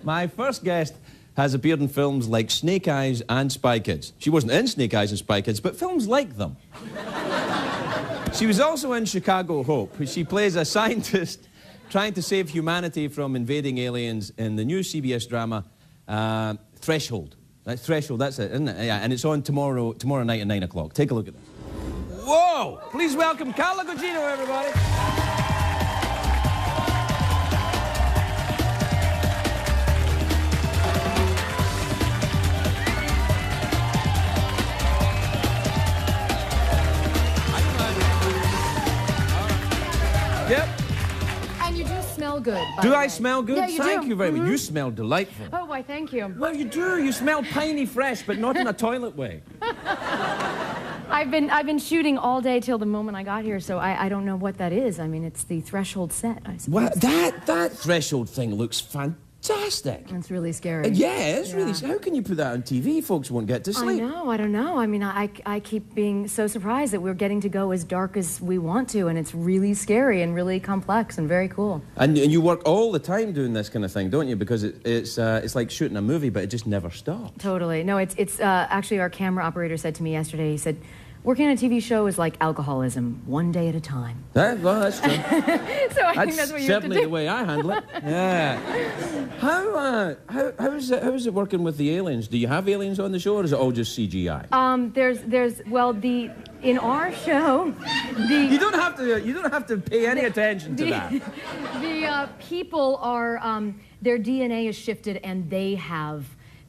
My first guest has appeared in films like Snake Eyes and Spy Kids. She wasn't in Snake Eyes and Spy Kids, but films like them. She was also in Chicago Hope. She plays a scientist trying to save humanity from invading aliens in the new CBS drama, Threshold. Threshold, that's it, isn't it? Yeah, and it's on tomorrow night at 9 o'clock. Take a look at this. Whoa! Please welcome Carla Gugino, everybody. Yep. And you do smell good, by Do the I way. smell good? Yeah, you Thank do. you very much. You smell delightful. Oh, why, thank you. Well, you do. You smell piney fresh, but not in a toilet way. I've been shooting all day till the moment I got here, so I don't know what that is. I mean, it's the Threshold set, I suppose. Well, that Threshold thing looks fantastic. It's really scary. Yeah, it's really... How can you put that on TV? Folks won't get to sleep. I don't know. I mean, I keep being so surprised that we're getting to go as dark as we want to, and it's really scary and really complex and very cool. And you work all the time doing this kind of thing, don't you? Because it's like shooting a movie, but it just never stops. Totally. No, it's actually our camera operator said to me yesterday, he said, working on a TV show is like alcoholism, one day at a time. Well, that's true. So I think that's what you have to do. Certainly the way I handle it. Yeah. How is it working with the aliens? Do you have aliens on the show, or is it all just CGI? In our show, You don't have to pay any attention to that. The people are their DNA is shifted and they have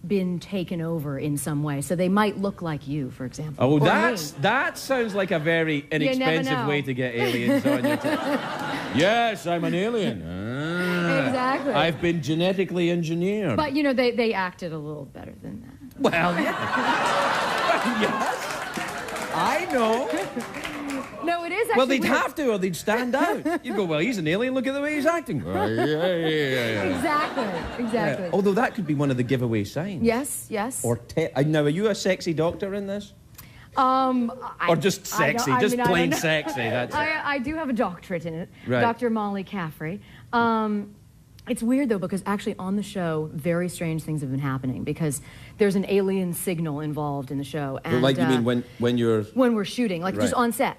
been taken over in some way, so they might look like you, for example. Oh, that sounds like a very inexpensive way to get aliens on your team. Yes, I'm an alien. Exactly. I've been genetically engineered. But you know, they acted a little better than that. Well, yeah. Yes. I know. No, it is actually Well, they'd weird. have to, or they'd stand out. You'd go, well, he's an alien, look at the way he's acting. Yeah. Exactly. Although that could be one of the giveaway signs. Yes. Or now, are you a sexy doctor in this? Or just sexy, plain sexy, that's it. I do have a doctorate in it, Right. Dr. Molly Caffrey. It's weird, though, because actually on the show, very strange things have been happening because there's an alien signal involved in the show. And, Like you mean when you're... When we're shooting, like just Right. on set.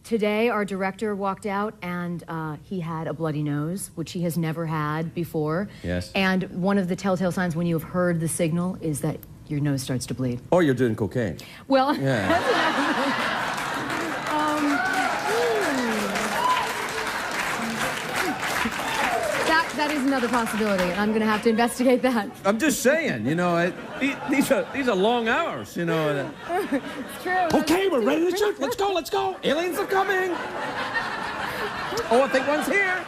Today, our director walked out, and he had a bloody nose, which he has never had before. Yes. And one of the telltale signs when you have heard the signal is that your nose starts to bleed. Or you're doing cocaine. Well, Yeah. that is another possibility, and I'm going to have to investigate that. I'm just saying, you know, these are long hours, you know. It's true. Okay, we're ready to shoot. Let's go. Aliens are coming. Oh, I think one's here.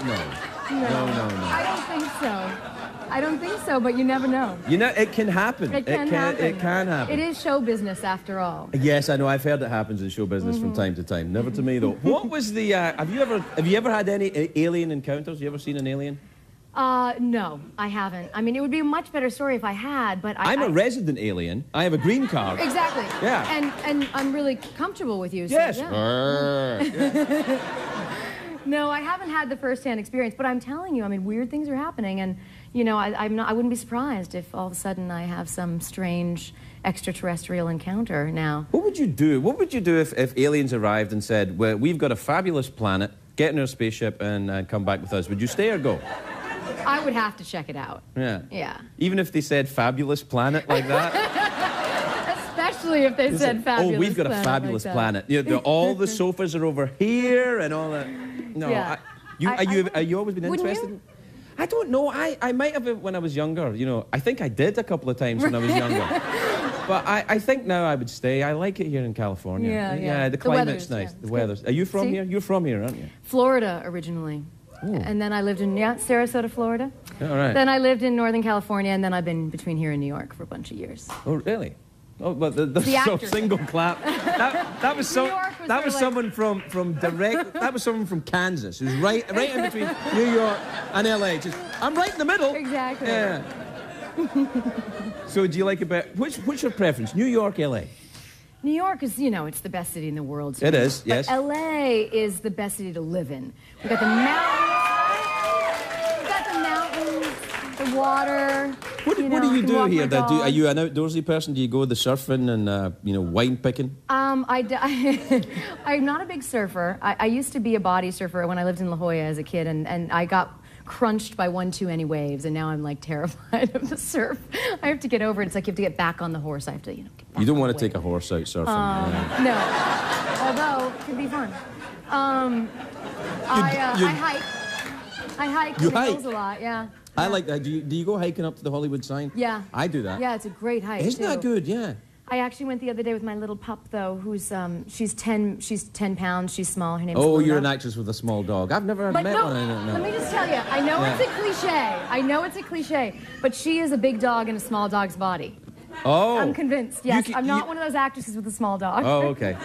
No. I don't think so, but you never know. You know, it can happen. It can happen. It can happen. It is show business, after all. Yes, I know. I've heard it happens in show business from time to time. Never to me, though. What was the... have you ever had any alien encounters? You ever seen an alien? No, I haven't. I mean, it would be a much better story if I had, but I'm a resident alien. I have a green card. Exactly. Yeah. And I'm really comfortable with you. So Yes. Yeah. No, I haven't had the first-hand experience, but I'm telling you, I mean, weird things are happening, and you know, I wouldn't be surprised if all of a sudden I have some strange extraterrestrial encounter now. What would you do? What would you do if aliens arrived and said, well, we've got a fabulous planet, get in our spaceship and come back with us? Would you stay or go? I would have to check it out. Yeah. Yeah. Even if they said fabulous planet like that? Especially if they said fabulous. Oh, we've got a fabulous planet. You know, all the sofas are over here and all that. No. Yeah. Are you always been Wouldn't interested? you? I don't know. I might have when I was younger. You know, I think I did a couple of times when I was younger. But I think now I would stay. I like it here in California. Yeah. The climate's nice. Yeah, the weather's. Are you from here? You're from here, aren't you? Florida originally. Ooh. And then I lived in Sarasota, Florida. All right. Then I lived in Northern California, and then I've been between here and New York for a bunch of years. Oh, really? Oh, but the actor. single clap. That was so. New York was That was sort of someone from direct. That was someone from Kansas who's right in between New York and LA. Just I'm right in the middle. Exactly. Yeah. So do you like it better? What's your preference? New York, LA? New York is, you know, it's the best city in the world. It is, yes. But LA is the best city to live in. We've got the mountains. the water. What do you do here? Are you an outdoorsy person? Do you go the surfing and wine picking? I'm not a big surfer. I used to be a body surfer when I lived in La Jolla as a kid, and I got crunched by one too many waves, and now I'm like terrified of the surf. I have to get over it. It's like you have to get back on the horse. I have to, get back. You don't want to take a horse out surfing. No, although it can be fun. I hike. I hike in the hills a lot. Yeah. I like that. Do you go hiking up to the Hollywood sign? Yeah. I do that. Yeah, it's a great hike. Isn't that good? Yeah. I actually went the other day with my little pup, though, who's she's 10 pounds. She's small. Her name's Luna. You're an actress with a small dog. I've never met one. I don't know. Let me just tell you. I know it's a cliche. I know it's a cliche, but she is a big dog in a small dog's body. Oh. I'm convinced. Yes, I'm not one of those actresses with a small dog. Oh, okay.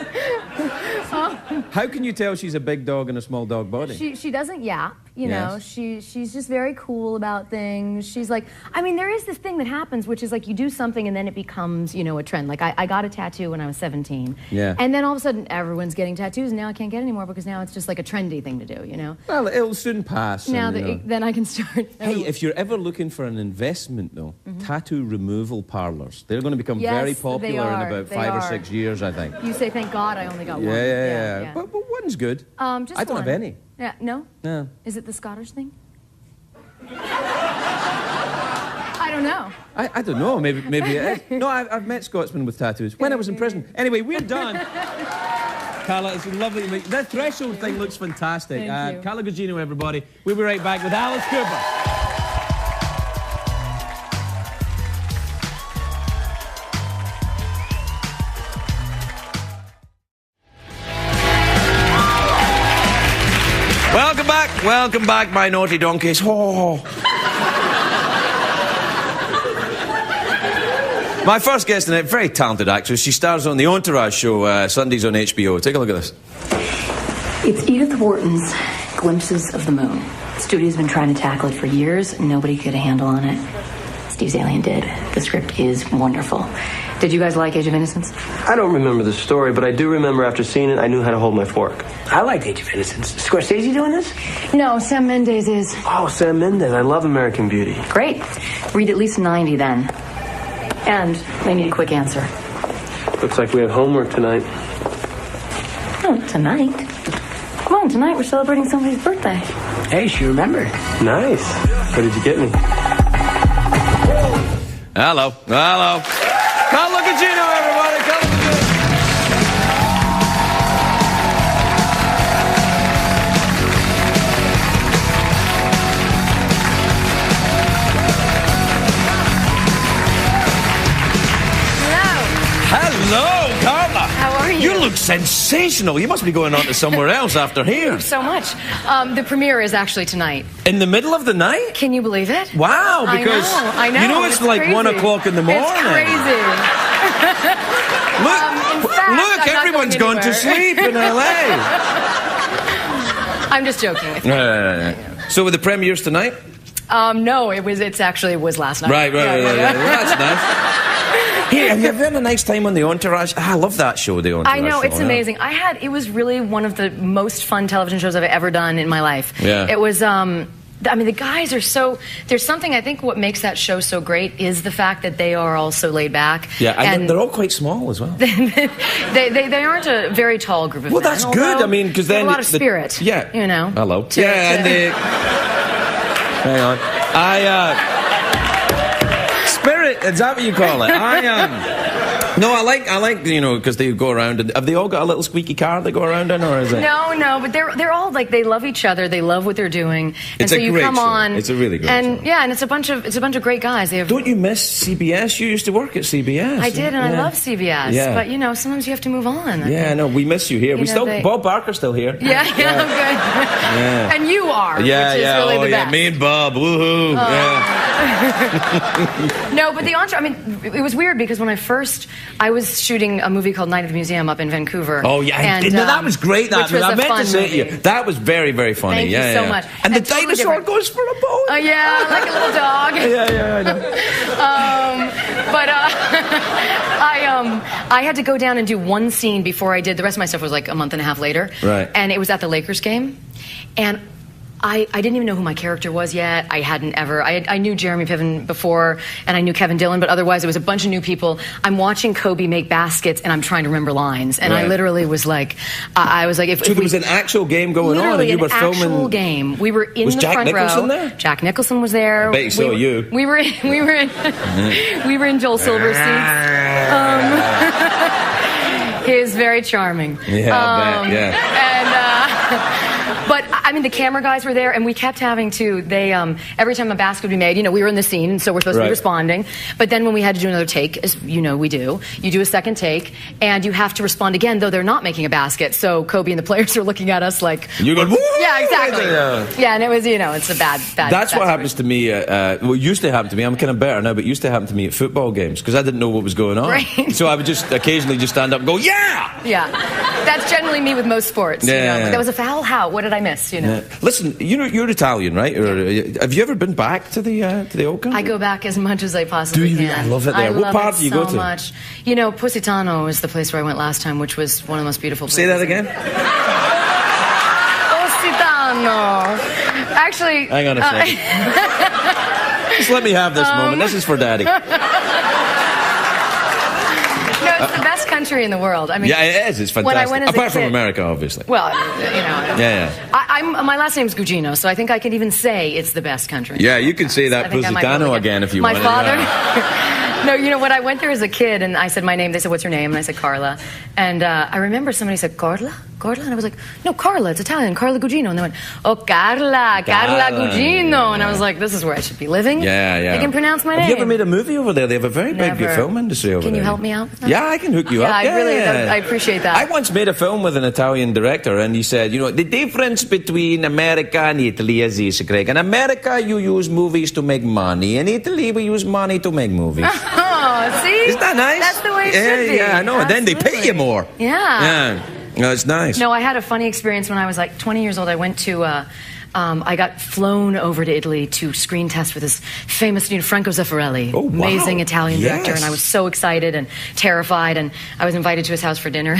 How can you tell she's a big dog in a small dog body? She doesn't yap. You know, she's just very cool about things. She's like, there is this thing that happens, which is like you do something and then it becomes, a trend. Like I got a tattoo when I was 17. Yeah. And then all of a sudden everyone's getting tattoos and now I can't get any more because now it's just like a trendy thing to do, Well, it'll soon pass. Now then I can start. Hey, if you're ever looking for an investment, though, tattoo removal parlors, they're going to become very popular in about 5 or 6 years, I think. You say, thank God I only got one. Yeah. But one's good. I don't have any. Yeah, no? No. Is it the Scottish thing? I don't know. I don't know. Maybe it is. No, I've met Scotsmen with tattoos when I was in prison. Anyway, we're done. Carla, it's lovely to meet you. That threshold thing looks fantastic. Thank you. Carla Gugino, everybody. We'll be right back with Alice Cooper. Welcome back, my naughty donkeys. Oh. My first guest tonight, very talented actress. She stars on the Entourage show, Sundays on HBO. Take a look at this. It's Edith Wharton's Glimpses of the Moon. The studio's been trying to tackle it for years. Nobody could get a handle on it. Steve Zalian did. The script is wonderful. Did you guys like Age of Innocence? I don't remember the story, but I do remember after seeing it, I knew how to hold my fork. I liked Age of Innocence. Scorsese doing this? No, Sam Mendes is. Oh, Sam Mendes. I love American Beauty. Great. Read at least 90 then. And they need a quick answer. Looks like we have homework tonight. Oh, tonight? Come on, tonight we're celebrating somebody's birthday. Hey, she remembered. Nice. What did you get me? Hello. Carla Gugino, everybody. Carla Gugino. Hello, Carla. How are you? You look sensational. You must be going on to somewhere else after here. So much. The premiere is actually tonight. In the middle of the night? Can you believe it? Wow, because I know. You know it's like crazy. 1 o'clock in the morning. It's crazy. Look, everyone's gone to sleep in LA. I'm just joking with you. So with the premieres tonight? No, it was last night. Right. Well, that's nice. Here, have you ever had a nice time on the Entourage? I love that show, the Entourage. I know, show, it's amazing. It was really one of the most fun television shows I've ever done in my life. Yeah. It was, the guys are so, there's something, I think what makes that show so great is the fact that they are all so laid back. Yeah, and they're all quite small as well. they aren't a very tall group of men. Well, that's good, because then... a lot of spirit. Yeah. Hello. Hang on. Spirit, is that what you call it? No, I like because they go around. And have they all got a little squeaky car they go around in, or is it? No, but they're all like, they love each other. They love what they're doing. And it's so a you great come show. on. It's a really great show. Yeah, and it's a bunch of great guys. They have. Don't you miss CBS? You used to work at CBS. I did, and I love CBS. Yeah. But sometimes you have to move on. Yeah, no, we miss you here. Bob Barker's still here. Yeah, I'm good. Yeah. And you are. Which is really the best. Me and Bob. Woohoo. Yeah. No, but the Entourage, it was weird because when I was shooting a movie called Night at the Museum up in Vancouver. Oh, yeah. And that was great. Which was I meant to say movie. to you, that was very, very funny. Thank you so much. And the dinosaur goes for a bone. Oh, yeah, like a little dog. Yeah, I know. I had to go down and do one scene before I did. The rest of my stuff was like a month and a half later. Right. And it was at the Lakers game. And I didn't even know who my character was yet. I hadn't ever. I knew Jeremy Piven before, and I knew Kevin Dillon, but otherwise it was a bunch of new people. I'm watching Kobe make baskets, and I'm trying to remember lines. And I literally was like, I was like, if there was an actual game going on, and you were filming. An actual game. We were in the front row. Was Jack Nicholson there? Jack Nicholson was there. I bet he saw you. We were in Joel Silver's seats. He is very charming. Yeah, I bet, yeah. But, I mean, the camera guys were there, and we kept having to, every time a basket would be made, we were in the scene, and so we're supposed to be responding. But then when we had to do another take, as you know we do, you do a second take, and you have to respond again, though they're not making a basket. So Kobe and the players are looking at us like... You're going, woo! Yeah, exactly. Yeah, and it was, it's a bad That's what happens to me, used to happen to me, I'm kind of better now, but used to happen to me at football games, because I didn't know what was going on. Right. So I would just occasionally just stand up and go, yeah! Yeah. That's generally me with most sports. Yeah. There was a foul, how? What did I miss, Yeah. Listen, you're Italian, right? Or, have you ever been back to the old country? I go back as much as I possibly can. I love it there. What part do you go to? So much. Positano is the place where I went last time, which was one of the most beautiful places. Say that again? Positano. Actually... Hang on a second. Just let me have this moment. This is for Daddy. No, it's the best country in the world. I mean, yeah, it is. It's fantastic. Apart from America, obviously. Well, Yeah. my last name's Gugino, so I think I can even say it's the best country. Yeah, you can say that Positano again if you want. My father. No, when I went there as a kid and I said my name, they said, "What's your name?" And I said Carla. And I remember somebody said, "Carla? Carla?" And I was like, "No, Carla, it's Italian, Carla Gugino." And they went, "Oh, Carla Gugino." And I was like, this is where I should be living. Yeah. They can pronounce my name. Have you ever made a movie over there? They have a very big film industry over there. Can you help me out with that? Yeah, I can hook you up. I appreciate that. I once made a film with an Italian director, and he said, the difference between America and Italy is this, Craig. In America, you use movies to make money. In Italy, we use money to make movies. Oh, see? Isn't that nice? That's the way it should be. Yeah, I know. Absolutely. And then they pay you more. Yeah. No, it's nice. No, I had a funny experience when I was like 20 years old. I went to... I got flown over to Italy to screen test with this famous Franco Zeffirelli, amazing Italian director, and I was so excited and terrified, and I was invited to his house for dinner.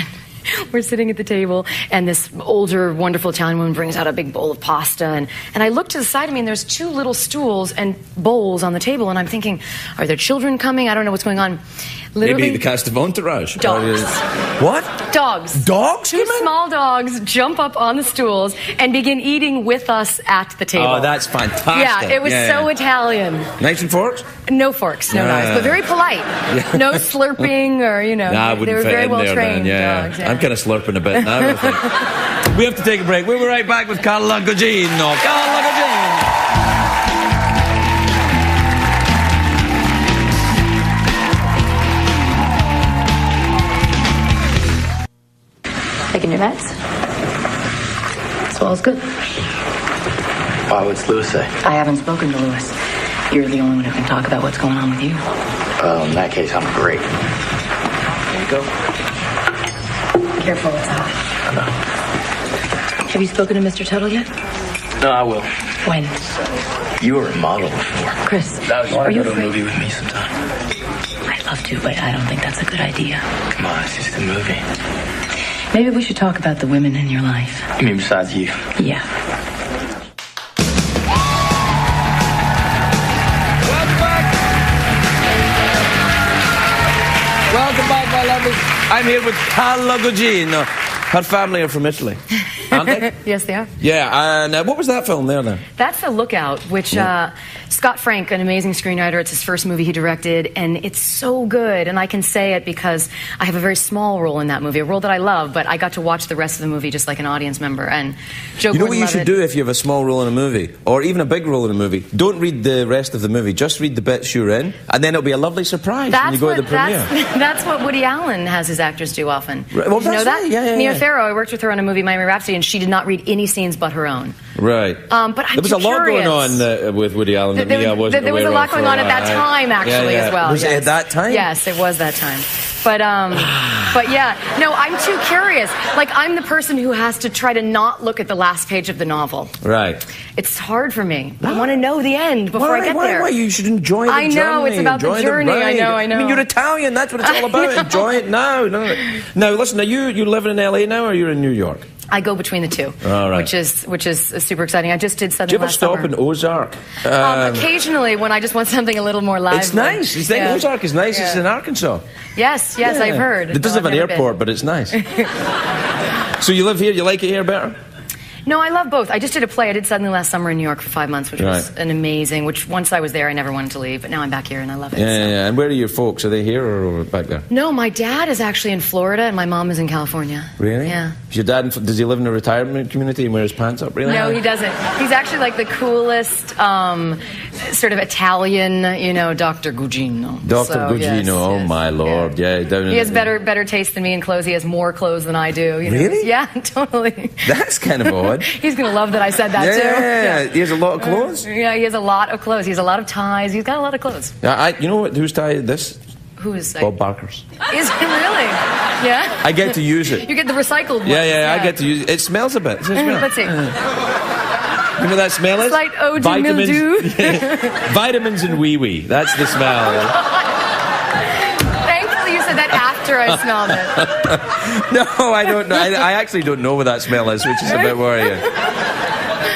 We're sitting at the table, and this older, wonderful Italian woman brings out a big bowl of pasta, and I look to the side of me, and there's two little stools and bowls on the table, and I'm thinking, are there children coming? I don't know what's going on. Literally, maybe the cast of Entourage. Dogs. What? Dogs. Dogs? Two small dogs jump up on the stools and begin eating with us at the table. Oh, that's fantastic. Yeah, it was so Italian. Knives and forks? No forks, no knives, but very polite. Yeah. No slurping or, they were very well trained dogs. Yeah. I'm kind of slurping a bit now. We have to take a break. We'll be right back with Carla Gugino. Carla Gugino. Taking your meds? Swallow's good. Why, what's Lewis say? I haven't spoken to Lewis. You're the only one who can talk about what's going on with you. Well, in that case, I'm great. There you go. Careful, it's hot. I know. Have you spoken to Mr. Tuttle yet? No, I will. When? You were a model before. Chris, are you go to a movie with me sometime? I'd love to, but I don't think that's a good idea. Come on, it's just a movie. Maybe we should talk about the women in your life. You mean besides you? Yeah. Welcome back, my lovely. I'm here with Carla Gugino. Her family are from Italy, aren't they? Yes, they are. Yeah, and what was that film there then? That's The Lookout, which Scott Frank, an amazing screenwriter, it's his first movie he directed, and it's so good. And I can say it because I have a very small role in that movie, a role that I love, but I got to watch the rest of the movie just like an audience member. And Joe You know Gordon what you should do if you have a small role in a movie, or even a big role in a movie? Don't read the rest of the movie, just read the bits you're in, and then it'll be a lovely surprise when you go to the premiere. That's what Woody Allen has his actors do often. Right. Well, Did you know that? Right. Yeah. Mia Farrow, I worked with her on a movie, Miami Rhapsody, and she did not read any scenes but her own. Right. But I'm there was a lot going on with Woody Allen that Mia wasn't There was a lot going on at that time, actually, as well. Was it at that time? Yes, it was that time. But yeah, no, I'm too curious. Like, I'm the person who has to try to not look at the last page of the novel. Right. It's hard for me. I want to know the end before I get there. Why? You should enjoy the journey. I know, it's about the journey. I know. I mean, you're Italian. That's what it's all about. Enjoy it now. Now, listen, are you living in LA now, or you're in New York? I go between the two, All right. which is super exciting. I just did something Do you ever last stop summer. in Ozark? Occasionally, when I just want something a little more lively. It's nice. You think Ozark is nice? It's in Arkansas. Yes, I've heard. It doesn't have an airport, but it's nice. So you live here? You like it here better? No, I love both. I just did a play. I did Suddenly Last Summer in New York for 5 months, which was an amazing, which once I was there, I never wanted to leave, but now I'm back here and I love it. Yeah. And where are your folks? Are they here or back there? No, my dad is actually in Florida and my mom is in California. Really? Yeah. Is your dad, does he live in a retirement community and wear his pants up, really? No, he doesn't. He's actually like the coolest sort of Italian, Dr. Gugino. Dr. Gugino, yes, oh my Lord. Yeah. He has better taste than me in clothes. He has more clothes than I do. Really? Yeah, totally. That's kind of odd. He's going to love that I said that too. Yeah, he has a lot of clothes. Yeah, he has a lot of clothes. He has a lot of ties. He's got a lot of clothes. You know what? Whose tie is this? Who is Bob Barker's. Is it really? Yeah. I get to use it. You get the recycled ones. Yeah, I get to use it. It smells a bit. Let's see. You know what that smell is? Slight OG mildew. Vitamins and wee-wee. That's the smell. Thankfully you said that after I smelled it. No, I don't know. I actually don't know what that smell is, which is a bit worrying.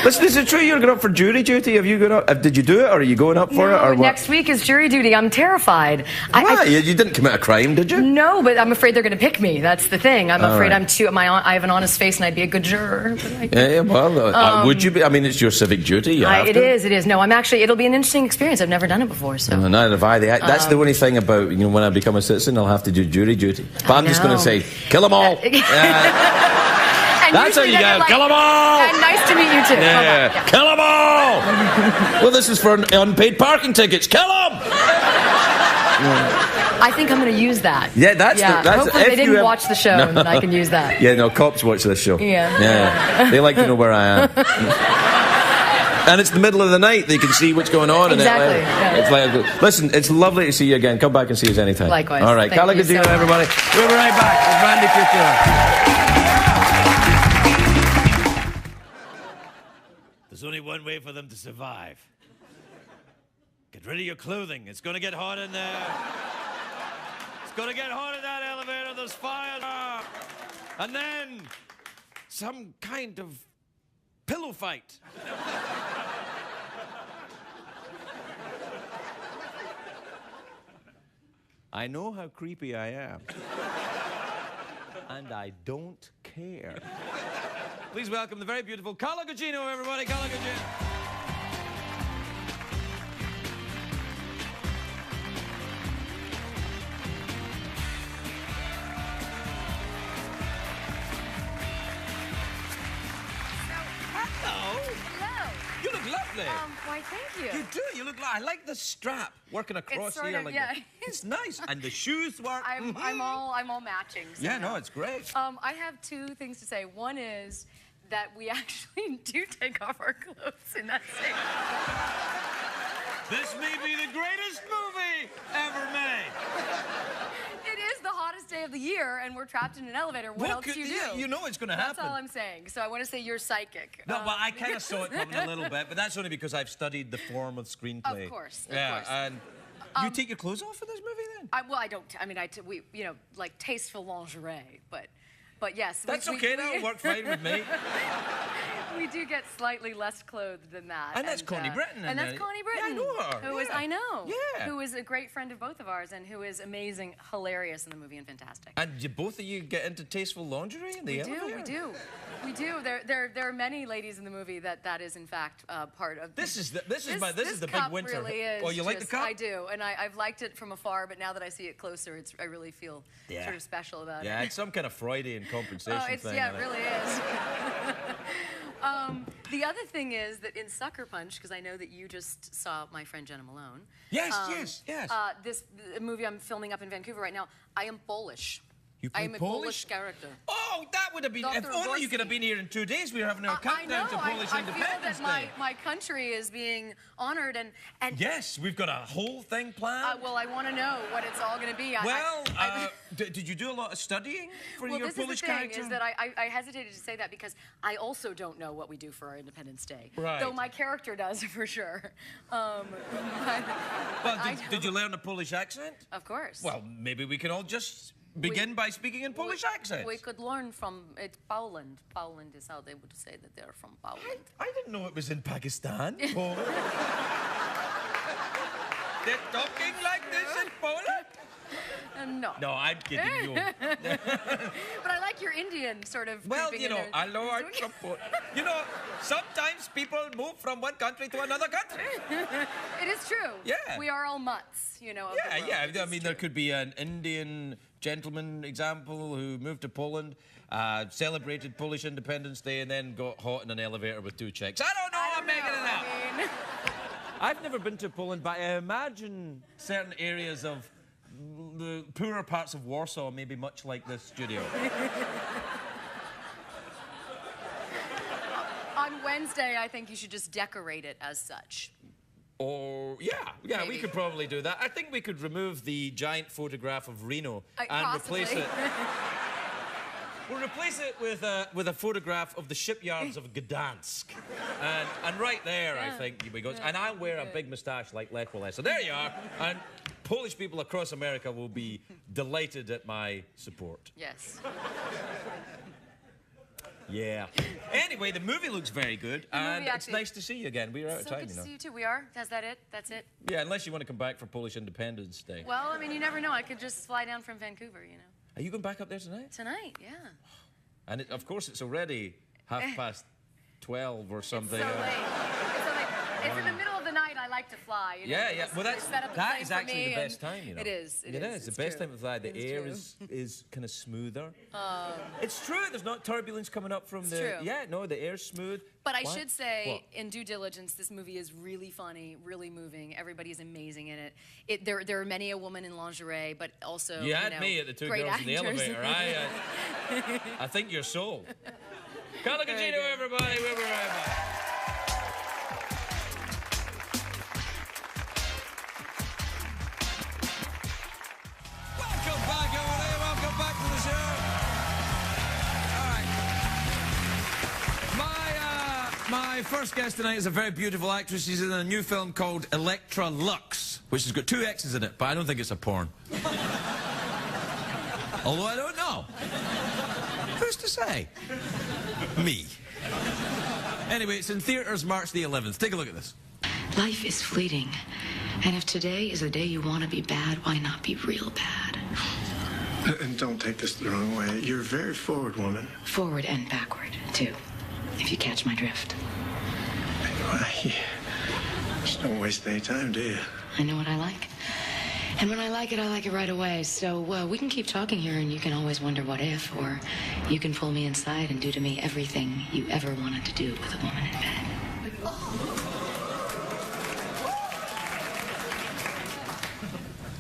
Listen, is it true you're going up for jury duty? Have you gone up? Did you do it, or are you going up for it, or what? Next week is jury duty. I'm terrified. Why? You didn't commit a crime, did you? No, but I'm afraid they're going to pick me. That's the thing. I'm afraid I have an honest face and I'd be a good juror. But would you be? I mean, it's your civic duty. You have to. It is. No, it'll be an interesting experience. I've never done it before, so. No, neither have I. That's the only thing about, when I become a citizen, I'll have to do jury duty. But I'm just going to say, kill them all. That's how you go. Kill them all. And nice to meet you too. Yeah. Kill them all. Well, this is for unpaid parking tickets. Kill them. I think I'm going to use that. Yeah, that's hopefully they didn't watch the show, and I can use that. Yeah, no, cops watch this show. Yeah. They like to know where I am. And it's the middle of the night. They can see what's going on. Exactly. It's like, listen, it's lovely to see you again. Come back and see us anytime. Likewise. All right, Carla Gugino, everybody. We'll be right back with Randy Couture. There's only one way for them to survive. Get rid of your clothing. It's going to get hot in there. It's going to get hot in that elevator. There's fire. And then some kind of pillow fight. I know how creepy I am. And I don't care. Please welcome the very beautiful Carla Gugino, everybody. Carla Gugino. You look lovely. Why, thank you. You do. You look like. I like the strap working across sort here. of, Like yeah. it's nice, and the shoes work. I'm all matching. So Yeah, no, it's great. I have two things to say. One is that we actually do take off our clothes in that scene. This may be the greatest movie ever made. It is the hottest day of the year, and we're trapped in an elevator. What else do you do? Yeah, you know it's going to happen. That's all I'm saying. So I want to say you're psychic. No, but I kind of saw it coming a little bit, but that's only because I've studied the form of screenplay. Of course. And you take your clothes off for this movie then? I don't. I mean, we like tasteful lingerie, but yes. That's okay. That'll work fine with me. We do get slightly less clothed than that. And that's Connie Britton. And that's Connie Britton. Yeah, I know her. Who is, I know. Yeah. Who is a great friend of both of ours and who is amazing, hilarious in the movie and fantastic. And both of you get into tasteful lingerie in the elevator? We do. There are many ladies in the movie that is in fact part of. This is the big cup winter. Really is. Oh, you like the cup? I do, and I've liked it from afar, but now that I see it closer, I really feel sort of special about it. Yeah, it's some kind of Freudian compensation thing. Yeah, it really is. The other thing is that in Sucker Punch, because I know that you just saw my friend Jenna Malone. Yes. This movie I'm filming up in Vancouver right now, I am Polish. I am a Polish character. Oh, that would have been... Dr. If only you could have been here in 2 days. We were having our countdown to Polish Independence I feel that my country is being honored and... Yes, we've got a whole thing planned. Well, I want to know what it's all going to be. Did you do a lot of studying for your Polish character? Well, this is the thing, is that I hesitated to say that because I also don't know what we do for our Independence Day. Right. Though my character does, for sure. Did you learn the Polish accent? Of course. Well, maybe we can all just begin by speaking in Polish accents. We could learn from it. Poland. Poland is how they would say that they're from Poland. I didn't know it was in Pakistan. Poland. They're talking like this in Poland? No. No, I'm kidding you. But I like your Indian sort of. Well, creeping you in know, there. hello, I'm from Poland. You know, sometimes people move from one country to another country. It is true. Yeah. We are all mutts, you know. Of the world. Yeah. It I is mean, true. there could be an Indian gentleman example who moved to Poland, celebrated Polish Independence Day, and then got hot in an elevator with 2 chicks. I don't know. I'm making it up. I mean, I've never been to Poland, but I imagine certain areas of the poorer parts of Warsaw may be much like this studio. on Wednesday, I think you should just decorate it as such. Or, yeah, we Maybe. could probably do that. I think we could remove the giant photograph of Reno and Possibly. replace it. We'll replace it with a photograph of the shipyards of Gdansk. And right there, I think, we go. And I'll wear a big moustache like Lech Walesa. So there you are. And Polish people across America will be delighted at my support. Yes. Yeah. Anyway, the movie looks very good. And it's actually- nice to see you again. We're out of So time, good you to know. see you too. We are? Is that it? That's it? Yeah, unless you want to come back for Polish Independence Day. Well, I mean, you never know. I could just fly down from Vancouver, you know. Are you going back up there tonight? Tonight, yeah. And of course, it's already 12:30 or something. It's so late. It's so late. It's in the middle of the night. I like to fly. You know? Yeah. They Well, set up the that plane is for actually me, the best and time, you know. It is. It is. The It's best true. time to fly. The It's air true. is kind of smoother. It's true. There's not turbulence coming up from the. true. Yeah. No, the air's smooth. But I What? should say, What? in due diligence, this movie is really funny, really moving. Everybody is amazing in it. There are many a woman in lingerie, but also You had know, me at the 2 great girls in the actors. elevator. I think you're sold. Carla Gugino, everybody. We'll be right back. Welcome back, everybody. Welcome back to the show. All right. My first guest tonight is a very beautiful actress. She's in a new film called Electra Lux, which has got 2 X's in it, but I don't think it's a porn. Although I don't know. Who's to say? Me. Anyway, it's in theaters March the 11th. Take a look at this. Life is fleeting. And if today is the day you want to be bad, why not be real bad? And don't take this the wrong way. You're a very forward woman. Forward and backward, too. If you catch my drift. Why, just don't waste any time, do you? I know what I like. And when I like it right away. So we can keep talking here, and you can always wonder what if, or you can pull me inside and do to me everything you ever wanted to do with a woman in bed.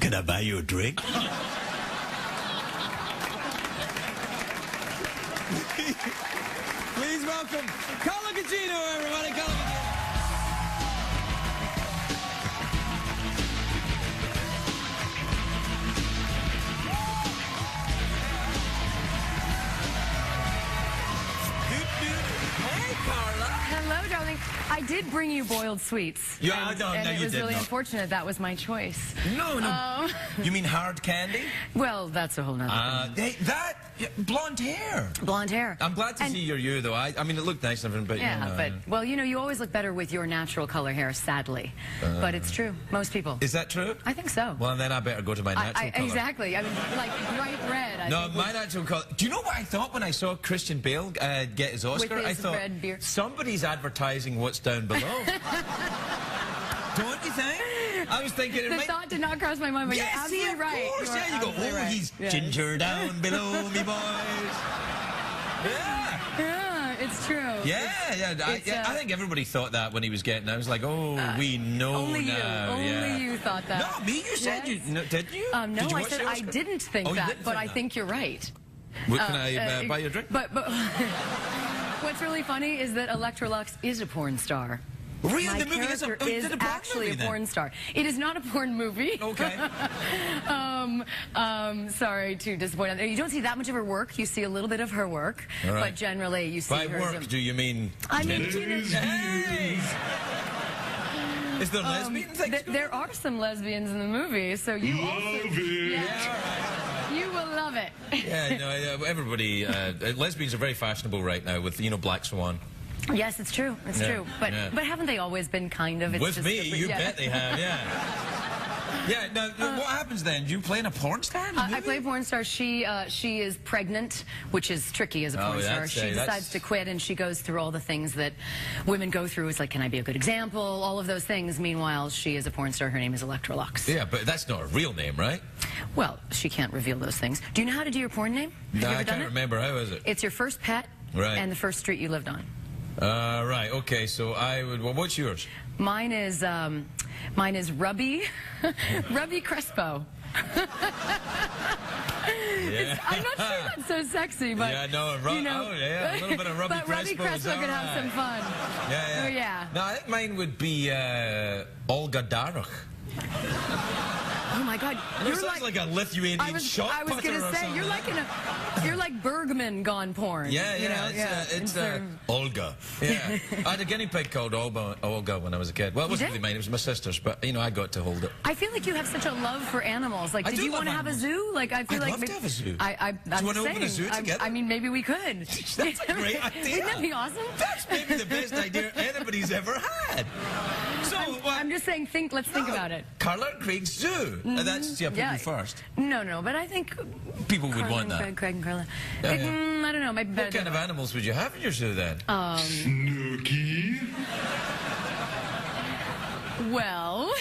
Can I buy you a drink? Please welcome Carla Gugino, everybody. Carla Gugino. Hey, Carla. Hello, darling. I did bring you boiled sweets. Yeah, and, no, and no, it you was did really not. unfortunate that was my choice. No. You mean hard candy? Well, that's a whole nother thing. Blonde hair. Blonde hair. I'm glad to And- see you're you, though. I mean, it looked nice and everything, but Yeah, you know, but, well, you know, you always look better with your natural color hair, sadly. But it's true. Most people. Is that true? I think so. Well, then I better go to my natural color. Exactly. I mean, like bright red. I No, think my natural color. Do you know what I thought when I saw Christian Bale get his Oscar? With his I thought red beard. somebody's advertising what's down below. Don't you think? I was thinking it The might. thought did not cross my mind, but Yes, you're absolutely yeah, of right. course. You are Yeah, you go. absolutely Oh, right. he's Yes. ginger down below me, boys. Yeah. Yeah, it's true. Yeah. I think everybody thought that when he was getting. I was like, oh, we know Only you. now. Only yeah. you thought that. No, me. You said Yes. you. No, didn't you? No, Did you I watch said the I Oscar? didn't think Oh, you that, didn't but think I that. think you're right. What, can I buy you a drink? But what's really funny is that Electrolux is a porn star. Really? My The movie is character is it a porn actually movie, a then? porn star. It is not a porn movie. Okay. Sorry to disappoint. You don't see that much of her work. You see a little bit of her work, All right. but generally you see By her. work, do you mean? I mean, you know, Hey! Is there lesbian things? there are some lesbians in the movie, so you also. Yeah, you will love love it. Yeah, no, everybody, lesbians are very fashionable right now with, you know, Black Swan. Yes, it's true. It's true. But haven't they always been kind of? It's with just me, you bet they have, yeah. Yeah, now, what happens then? Do you play in a porn star? I play a porn star. She is pregnant, which is tricky as a porn star. She decides to quit, and she goes through all the things that women go through. It's like, can I be a good example? All of those things. Meanwhile, she is a porn star. Her name is Electrolux. Yeah, but that's not a real name, right? Well, she can't reveal those things. Do you know how to do your porn name? No, I can't remember. How is it? It's your first pet and the first street you lived on. Right, okay, so I would, well, what's yours? Mine is Rubby, Rubby Crespo. Yeah. I'm not sure that's so sexy, but yeah, no, you know, a little bit of Rubby but Crespo. Rubby Crespo could have some fun. Yeah. Oh, yeah. No, I think mine would be Olga Darach. Oh my God, you're like a Lithuanian shot I was putter gonna or say something. you're like Bergman gone porn. Yeah, you know? It's Olga. Yeah, I had a guinea pig called Olga when I was a kid. Well, it wasn't really mine; it was my sister's. But you know, I got to hold it. I feel like you have such a love for animals. Like, did you want to have a zoo? Like, I feel I'd like love to have a zoo. I'm Do you want to open a zoo together? I mean, maybe we could. That's a great idea. Wouldn't that be awesome? That's maybe the best idea anybody's ever had. So I'm just saying, let's think about it. Carla and Craig's zoo. That's people first. No, but I think people would want that. Craig and Carla. Yeah. I don't know. Maybe what kind of animals would you have in your zoo then? Snooky. Well,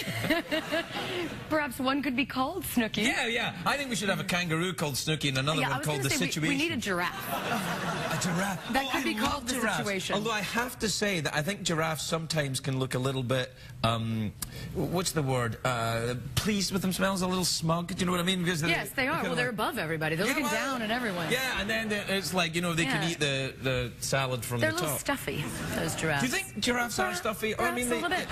perhaps one could be called Snooky. Yeah. I think we should have a kangaroo called Snooky and another one called the Situation. We need a giraffe. A giraffe. That could be called the Situation. Although I have to say that I think giraffes sometimes can look a little bit, what's the word? Pleased with themselves, a little smug. Do you know what I mean? Because yes, they are. Well, they're above everybody. They're looking down at everyone. Yeah, and then it's like, you know, they can eat the salad from the top. They're a little stuffy, those giraffes. Do you think giraffes are stuffy? Perhaps a little bit.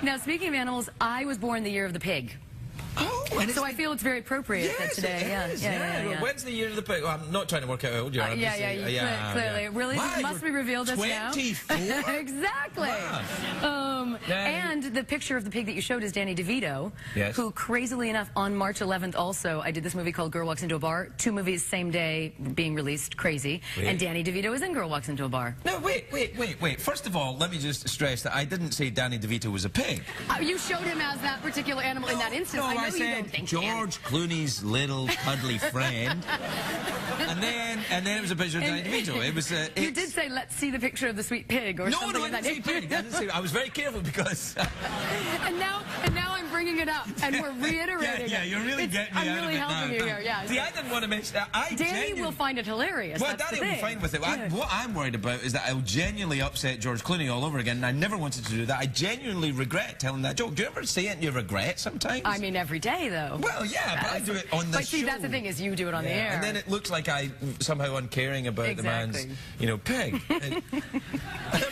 Now, speaking of animals, I was born the year of the pig. Oh, so I feel it's very appropriate that today. Yeah. When's the year of the pig? Well, I'm not trying to work out how old you are. Clearly. Really? Must we reveal this 24? now? Exactly. Wow. And the picture of the pig that you showed is Danny DeVito, who, crazily enough, on March 11th also, I did this movie called Girl Walks Into a Bar. 2 movies, same day, being released. Crazy. And Danny DeVito is in Girl Walks Into a Bar. No, wait. First of all, let me just stress that I didn't say Danny DeVito was a pig. You showed him as that particular animal in that instance. No, I said George Clooney's little cuddly friend, and then it was a picture of Danny DeVito. It was. You did say, "Let's see the picture of the sweet pig," or something. No, I didn't say pig. I was very careful because. and now I'm bringing it up, and we're reiterating. Yeah, you're really getting me I'm out really of it helping you here. Yeah. See, I didn't want to mention that. Danny will find it hilarious. Well, Danny will be fine with it. What I'm worried about is that I'll genuinely upset George Clooney all over again, and I never wanted to do that. I genuinely regret telling that joke. Do you ever say it and you regret sometimes? I mean, every day, though. Well, yeah, but I do it on the show. But see, that's the thing, is you do it on the air. And then it looks like I somehow uncaring about the man's, you know, pig. I'm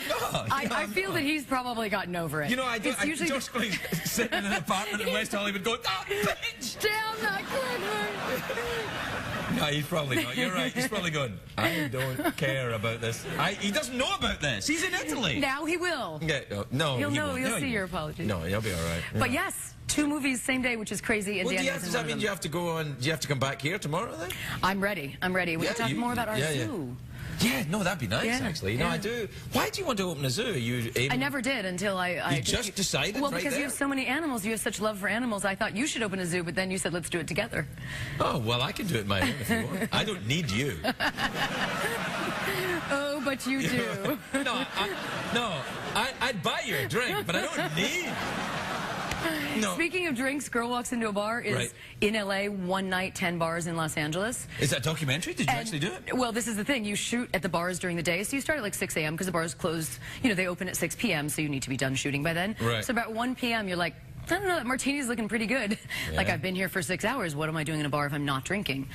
not. I feel that he's probably gotten over it. You know, George Clooney's sitting in an apartment in West Hollywood going, "Ah, bitch! Damn that Clifford!" No, he's probably not. You're right. He's probably going, "I don't care about this." He doesn't know about this. He's in Italy. Now he will. Yeah, no, he'll know. He'll see your apology. No, he'll be all right. Yeah. But yes, 2 movies same day, which is crazy. And does that mean you have to go on? Do you have to come back here tomorrow then? I'm ready. We can talk more about our zoo. Yeah, no, that'd be nice, actually. You know, I do. Why do you want to open a zoo? I never did until I just decided. Well, because you have so many animals, you have such love for animals. I thought you should open a zoo, but then you said let's do it together. Oh well, I can do it my own if you want. I don't need you. Oh, but you do. I'd buy you a drink, but I don't need. No. Speaking of drinks, Girl Walks Into a Bar is in LA, 1 night, 10 bars in Los Angeles. Is that a documentary? Did you actually do it? Well, this is the thing. You shoot at the bars during the day, so you start at like 6 a.m. because the bars close, you know, they open at 6 p.m., so you need to be done shooting by then. Right. So about 1 p.m., you're like, I don't know, that martini's looking pretty good. Yeah. Like, I've been here for 6 hours. What am I doing in a bar if I'm not drinking?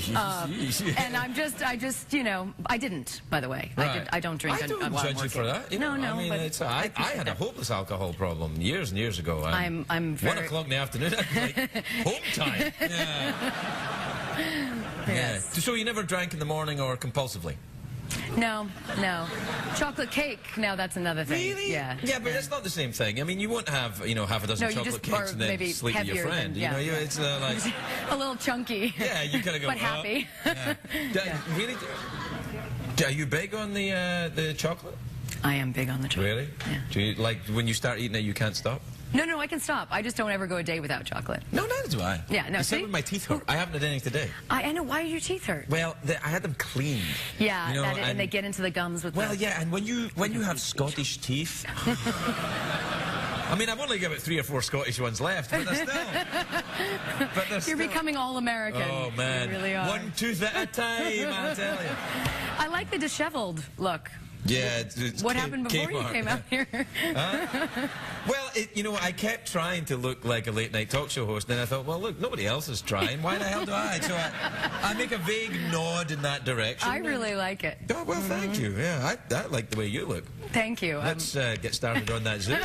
And I just, you know, I didn't, by the way. Right. I don't drink. I don't judge you for that. You know, no, I mean, but I had a hopeless alcohol problem years and years ago. I'm very... 1 o'clock in the afternoon, like, home time. Yeah. Yes. So you never drank in the morning or compulsively? No, no. Chocolate cake, now that's another thing. Really? Yeah. Yeah, but it's not the same thing. I mean, you won't have, you know, half a dozen chocolate cakes and then maybe sleep with your friend. yeah. You know, it's like... a little chunky. Yeah, you kind of go... But happy. Yeah. Really? Are you big on the chocolate? I am big on the chocolate. Really? Yeah. Do you, like, when you start eating it, you can't stop? No, I can stop. I just don't ever go a day without chocolate. No, neither do I. Yeah, no, Except see? when my teeth hurt. I haven't had anything today. I know. Why do your teeth hurt? Well, I had them cleaned. Yeah, you know, and they get into the gums with Well, yeah, and when you have Scottish teeth... I mean, I've only got about 3 or 4 Scottish ones left, but they're still... You're becoming all-American. Oh, man. You really are. One tooth at a time, I tell you. I like the disheveled look. Yeah, it's what happened before you came out here? Well, you know, I kept trying to look like a late-night talk show host, and I thought, well, look, nobody else is trying. Why the hell do I? So I make a vague nod in that direction. I really like it. Oh, well, thank you. Yeah, I like the way you look. Thank you. Let's get started on that zoo.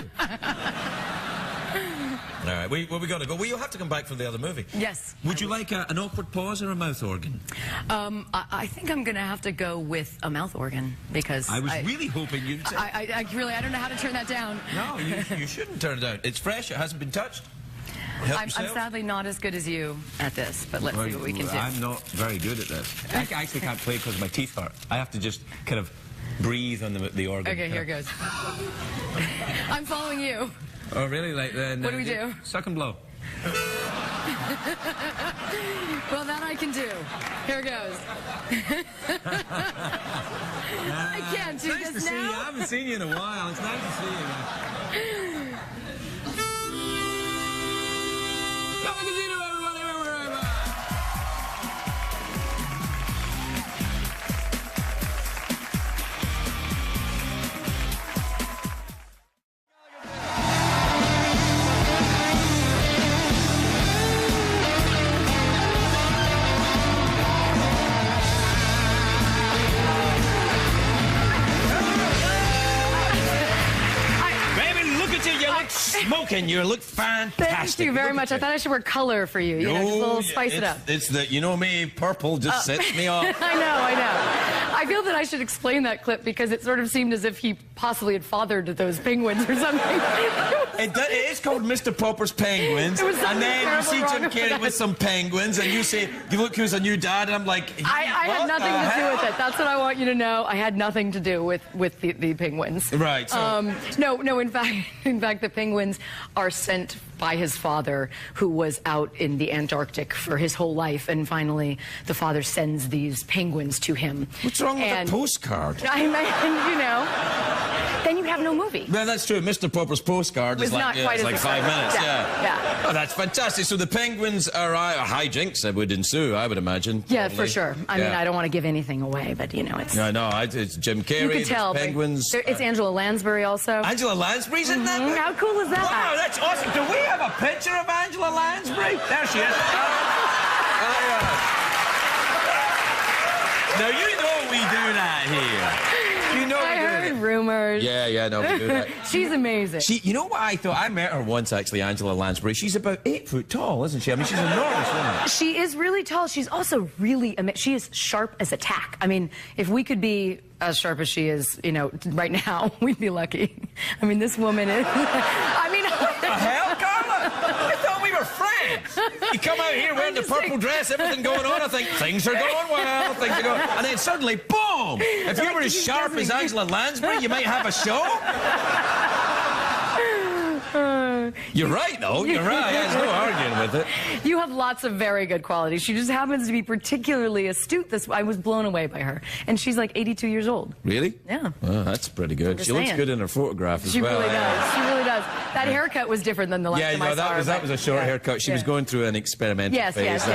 All right, where we got to go? Well, you'll have to come back for the other movie. Yes. Would you like an awkward pause or a mouth organ? I think I'm going to have to go with a mouth organ because I was really hoping you'd say... I don't know how to turn that down. No, you shouldn't turn it down. It's fresh. It hasn't been touched. I'm sadly not as good as you at this, but let's see what we can do. I'm not very good at this. I actually can't play because my teeth hurt. I have to just kind of breathe on the organ. Okay, here goes. I'm following you. Oh, really? Like then? What do we do? Suck and blow. Well, that I can do. Here goes. I can't do nice this to now. See you. I haven't seen you in a while. It's nice to see you. Carla Gugino, everybody, wherever. Smoking, you look fantastic. Thank you very much. I thought I should wear color for you. You know, just a little spice it up. It's the, you know me, purple just sets me off. I know. I feel that I should explain that clip because it sort of seemed as if he possibly had fathered those penguins or something. It is called Mr. Popper's Penguins. And then you see Jim Carrey with some penguins, and you say, look who's a new dad, and I'm like, I had nothing to do with it. That's what I want you to know. I had nothing to do with the penguins. Right. So. No. In fact, the penguins are sent by his father, who was out in the Antarctic for his whole life, and finally the father sends these penguins to him. What's wrong with a postcard? I mean, you know, then you have no movie. Well, that's true. Mr. Popper's postcard is like, it's like 5 minutes. Yeah. Oh, that's fantastic. So the penguins are hijinks that would ensue, I would imagine. Yeah, probably. for sure. I mean, I don't want to give anything away, but you know, it's. No, it's Jim Carrey. You can tell. Penguins. It's Angela Lansbury also. Angela Lansbury's in that? How cool is that? Wow, that's awesome. Do we have a picture of Angela Lansbury? There she is. Now, you know we do that here. You know I heard rumors. Yeah, no, we do that. She's amazing. You know what I thought? I met her once, actually, Angela Lansbury. She's about 8 foot tall, isn't she? I mean, she's an enormous woman. She is really tall. She's also really, she is sharp as a tack. I mean, if we could be as sharp as she is, you know, right now, we'd be lucky. I mean, this woman is, What the hell, Carla? I thought we were friends. You come out here wearing the purple dress, everything going on, I think things are going well, things are going... And then suddenly, boom! If you were as sharp as Angela Lansbury, you might have a show. You're right, though. You're right. There's no arguing with it. You have lots of very good qualities. She just happens to be particularly astute. I was blown away by her. And she's like 82 years old. Really? Yeah. Well, that's pretty good. She looks good in her photograph as well. She really does. She really does. That haircut was different than the last time I saw her. That was a short haircut. She was going through an experimental phase. Yes.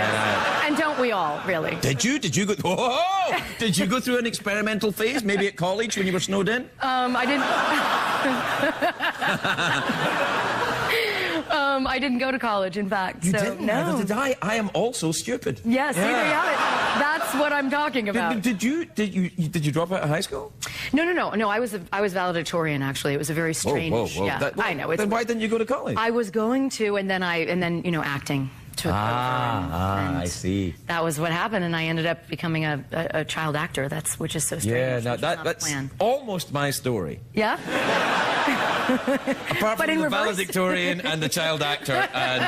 And don't we all, really? Did you go... Oh! Did you go through an experimental phase, maybe at college when you were snowed in? I didn't... I didn't go to college, in fact. You didn't? No. Neither did I. I am also stupid. Yes, there you have it. That's what I'm talking about. Did you drop out of high school? No. I was valedictorian, actually. It was a very strange. Whoa. Yeah, I know. Then why didn't you go to college? I was going to, and then you know, acting. took over. And I see. That was what happened, and I ended up becoming a child actor. Which is so strange. Yeah, no, that's almost my story. Yeah? Apart from the valedictorian and the child actor, and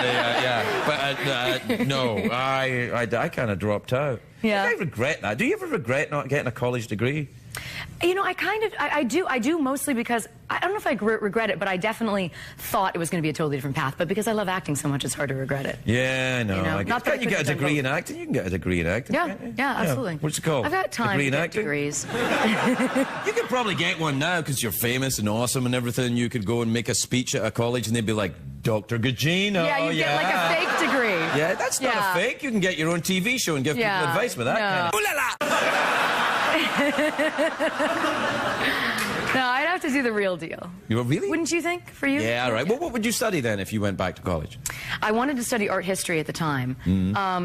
no, I kind of dropped out. Yeah. I regret that. Do you ever regret not getting a college degree? You know, I do mostly because, I don't know if I regret it, but I definitely thought it was going to be a totally different path. But because I love acting so much, it's hard to regret it. Yeah, no. You know, Can't you get a degree in acting? You can get a degree in acting. Yeah, absolutely. What's it called? I've got time to get degrees. You could probably get one now because you're famous and awesome and everything. You could go and make a speech at a college and they'd be like, Dr. Gugino. Yeah, you get like a fake degree. Yeah, that's not a fake. You can get your own TV show and give people advice with that kind of... Ooh la la! No, I'd have to do the real deal. You really? Wouldn't you think, for you? Yeah, all right. Well, what would you study then if you went back to college? I wanted to study art history at the time,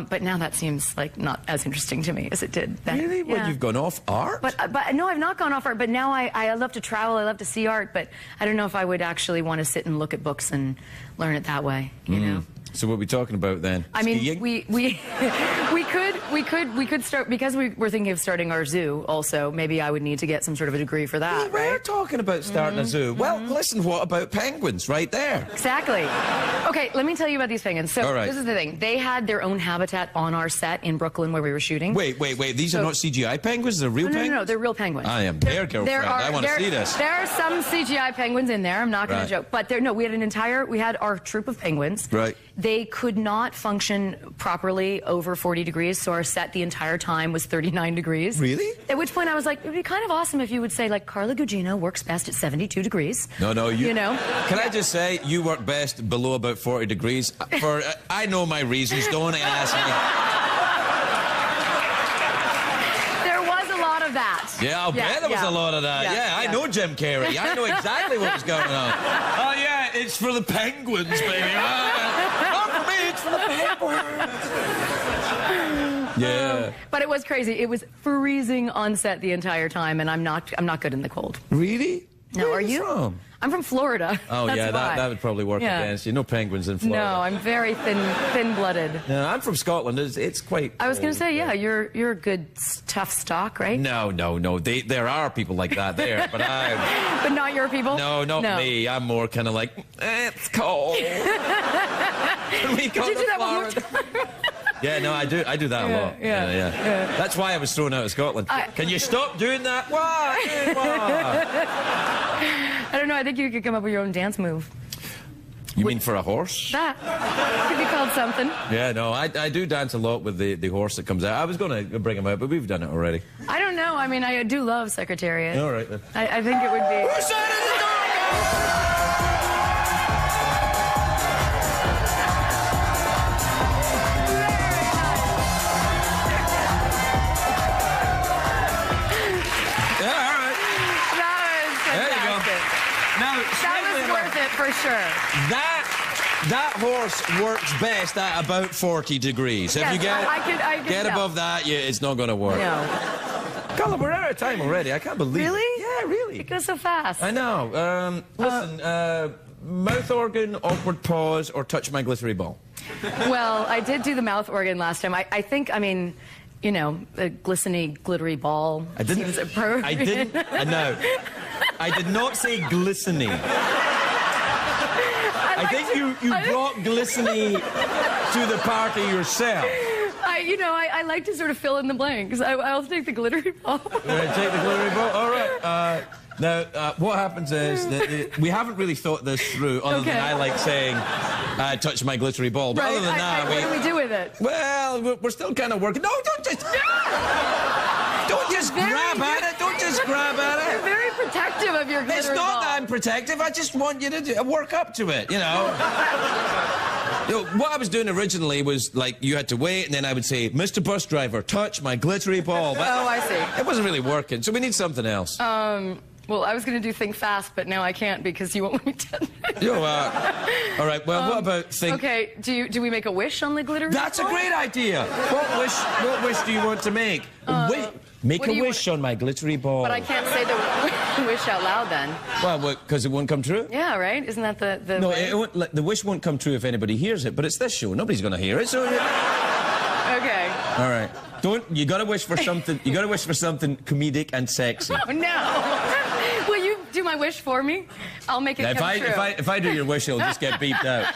but now that seems like not as interesting to me as it did then. Really? Yeah. Well, you've gone off art? But no, I've not gone off art, but now I love to travel, I love to see art, but I don't know if I would actually want to sit and look at books and learn it that way, you know? So what are we talking about then? I mean, skiing? we could start, because we're thinking of starting our zoo also. Maybe I would need to get some sort of a degree for that. We're talking about starting a zoo. Well, listen, what about penguins right there? Exactly. Okay, let me tell you about these penguins. So All right. This is the thing. They had their own habitat on our set in Brooklyn where we were shooting. Wait. These are not CGI penguins? They're real penguins? No, they're real penguins. I am their girlfriend. I want to see this. There are some CGI penguins in there. I'm not going to joke. But we had our troop of penguins. Right. They could not function properly over 40 degrees, so our set the entire time was 39 degrees. Really? At which point I was like, it would be kind of awesome if you would say, like, Carla Gugino works best at 72 degrees. No, you know? Can I just say, you work best below about 40 degrees. I know my reasons, don't ask me. There was a lot of that. Yeah, I'll bet there was a lot of that. Yeah, I know Jim Carrey. I know exactly what was going on. Oh, yeah, it's for the penguins, baby. Not for me, it's for the penguins. Yeah. But it was crazy. It was freezing on set the entire time, and I'm not good in the cold. Really? No, Where are you? From? I'm from Florida. Oh, That's yeah, why. that would probably work against you. No penguins in Florida. No, I'm very thin-blooded. No, I'm from Scotland. It's quite... I was going to say, yeah, you're a good, tough stock, right? No. There are people like that there, but I'm... But not your people? No, not me. I'm more kind of like, it's cold. Did you do that one more time? Yeah, no, I do that a lot. Yeah. That's why I was thrown out of Scotland. Can you stop doing that? Why? I don't know. I think you could come up with your own dance move. You mean for a horse? That could be called something. Yeah, no, I do dance a lot with the horse that comes out. I was going to bring him out, but we've done it already. I don't know. I mean, I do love Secretariat. All right, then. I think it would be... Whose side is the dog? For sure. That horse works best at about 40 degrees. If you get above that, it's not going to work. No. Carla, we're out of time already. I can't believe it. Really? Yeah, really. It goes so fast. I know. Listen, mouth organ, awkward pause, or touch my glittery ball? Well, I did do the mouth organ last time. I think, I mean... You know, a glistening, glittery ball. I did not say glistening. I think you brought glistening to the party yourself. I like to sort of fill in the blanks. I'll take the glittery ball. Take the glittery ball? All right. Now, what happens is that we haven't really thought this through, other than I like saying, touch my glittery ball. But other than that, what do we do with it? Well, we're still kind of working. No, don't just... Don't just grab at it. Don't just grab at it. You're very protective of your glittery ball. It's not that I'm protective. I just want you to work up to it, you know. What I was doing originally was, like, you had to wait, and then I would say, Mr. Bus Driver, touch my glittery ball. But I see. It wasn't really working, so we need something else. Well, I was going to do Think Fast, but now I can't because you won't let me do it. All right, well, what about Think... Okay, do we make a wish on the glittery ball? That's a great idea. What wish do you want to make? Make a wish on my glittery ball. But I can't say the wish out loud then. Well, because it won't come true? Yeah, right? Isn't that the No, way? it won't, like, the wish won't come true if anybody hears it, but it's this show. Nobody's going to hear it, so... Okay. All right. You got to wish for something, you got to wish for something comedic and sexy. Oh, no. Will you do my wish for me? I'll make it come true. If I do your wish, it'll just get beeped out.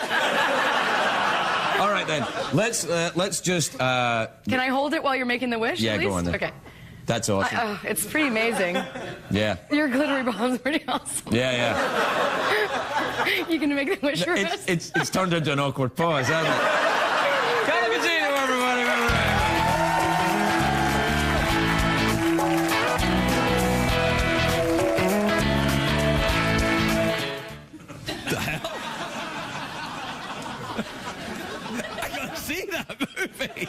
All right, then. Let's just... Can I hold it while you're making the wish, Yeah, please? go on then. Okay. That's awesome. It's pretty amazing. Yeah. Your glittery bomb's pretty awesome. Yeah. You gonna make the wish for us? It's turned into an awkward pause, hasn't it? Carla Gugino, everybody. The hell? I gotta see that movie.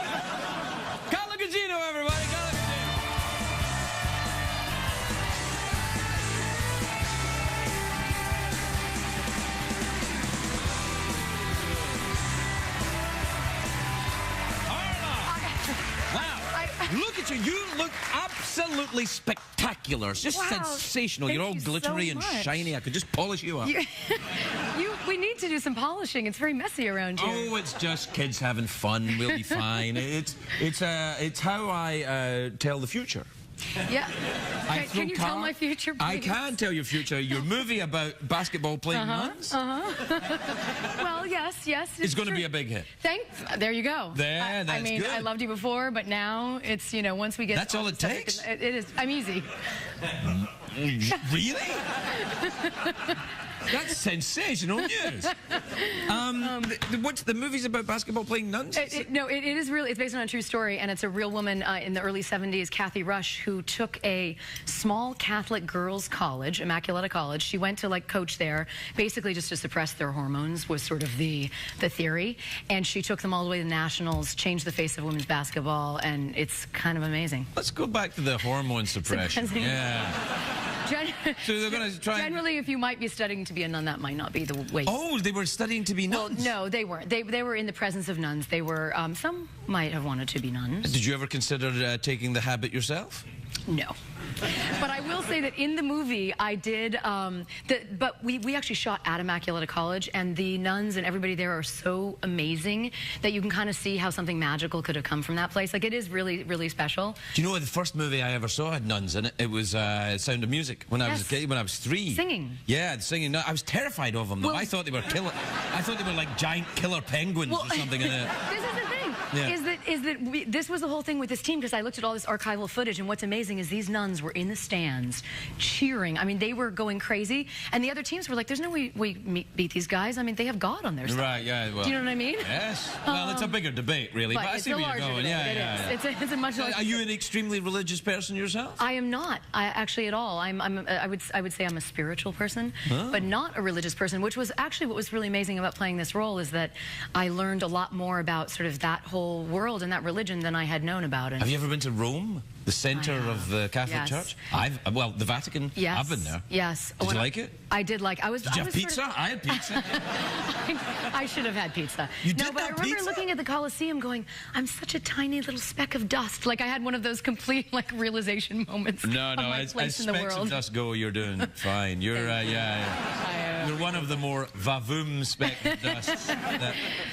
Carla Gugino, everybody. Carla Gugino. Look at you. You look absolutely spectacular. It's just sensational. You're all glittery and shiny. I could just polish you up. We need to do some polishing. It's very messy around here. Oh, it's just kids having fun. We'll be fine. It's how I tell the future. Yeah. Can you tell my future, please? I can tell your future. Your movie about basketball playing nuns. Well, yes. It's going to be a big hit. There you go. That's I mean, good. I loved you before, but now it's, once we get... That's all it takes? It is. I'm easy. Really? That's sensational news. What's the movie's about basketball playing nuns? No, it is really, it's based on a true story, and it's a real woman in the early 70s, Kathy Rush, who took a small Catholic girls' college, Immaculata College. She went to coach there, basically just to suppress their hormones was sort of the theory, and she took them all the way to nationals, changed the face of women's basketball, and it's kind of amazing. Let's go back to the hormone suppression. Yeah. So they're going to try. Generally, if you might be studying to be a nun, that might not be the way. Oh, they were studying to be nuns? Well, no, they weren't. They were in the presence of nuns. They were, some might have wanted to be nuns. Did you ever consider taking the habit yourself? No. But I will say that in the movie, I did, but we actually shot at Immaculata College, and the nuns and everybody there are so amazing that you can kind of see how something magical could have come from that place. Like, it is really, really special. Do you know the first movie I ever saw had nuns in it? It was Sound of Music when I was a kid, when I was 3. Singing. Yeah, singing. No, I was terrified of them, though. I thought they were killer. I thought they were like giant killer penguins or something in it. This is the thing, is that this was the whole thing with this team, because I looked at all this archival footage, and what's amazing is these nuns were in the stands cheering. I mean, they were going crazy, and the other teams were like, there's no way we beat these guys. I mean, they have God on their side. Right, yeah. Well, do you know what I mean? Yes. Well, it's a bigger debate, really, but I see where you're going. Yeah. It's a much larger. Are you an extremely religious person yourself? I am not, actually, at all. I would say I'm a spiritual person, but not a religious person, which was actually what was really amazing about playing this role, is that I learned a lot more about sort of that whole world and that religion than I had known about. Have you ever been to Rome? The center of the Catholic Church? Well, the Vatican. Yes. I've been there. Yes. Did you like it? I did like. Did you have pizza? I had pizza. I should have had pizza. You did but I remember looking at the Colosseum going, I'm such a tiny little speck of dust. Like, I had one of those complete realization moments. No, of my place in the specks world. of dust go, you're doing fine. You're, you're one of the more vavoom speck of dust.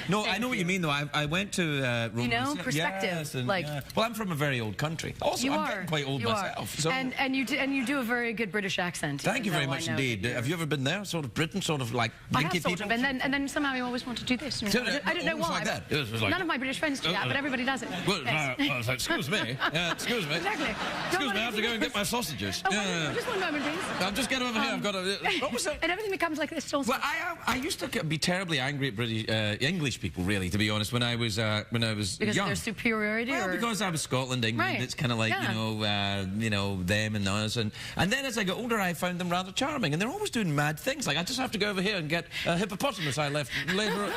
No, I know what you mean, though. I went to Rome. You know, perspective. Yes, and, like, well, I'm from a very old country. Also, I'm getting quite old myself. So. And you do a very good British accent. Thank you very much indeed. Have you ever been there? Sort of Britain, sort of like blinky people? I have, and then somehow I always want to do this. You know? I don't know why. Like none of my British friends do that, but everybody does it. Well, excuse me. Excuse me. Exactly. Excuse me, I have to go and get my sausages. Just one moment, please. I'll just get over here. I've got a... What was that? And everything becomes like this. Well, I used to be terribly angry at British English people, really, to be honest, when I was young. Because of their superiority, well, because I was Scotland, England. Right. It's kind of like you know them and us, and then as I got older, I found them rather charming, and they're always doing mad things. Like, I just have to go over here and get a hippopotamus I left later.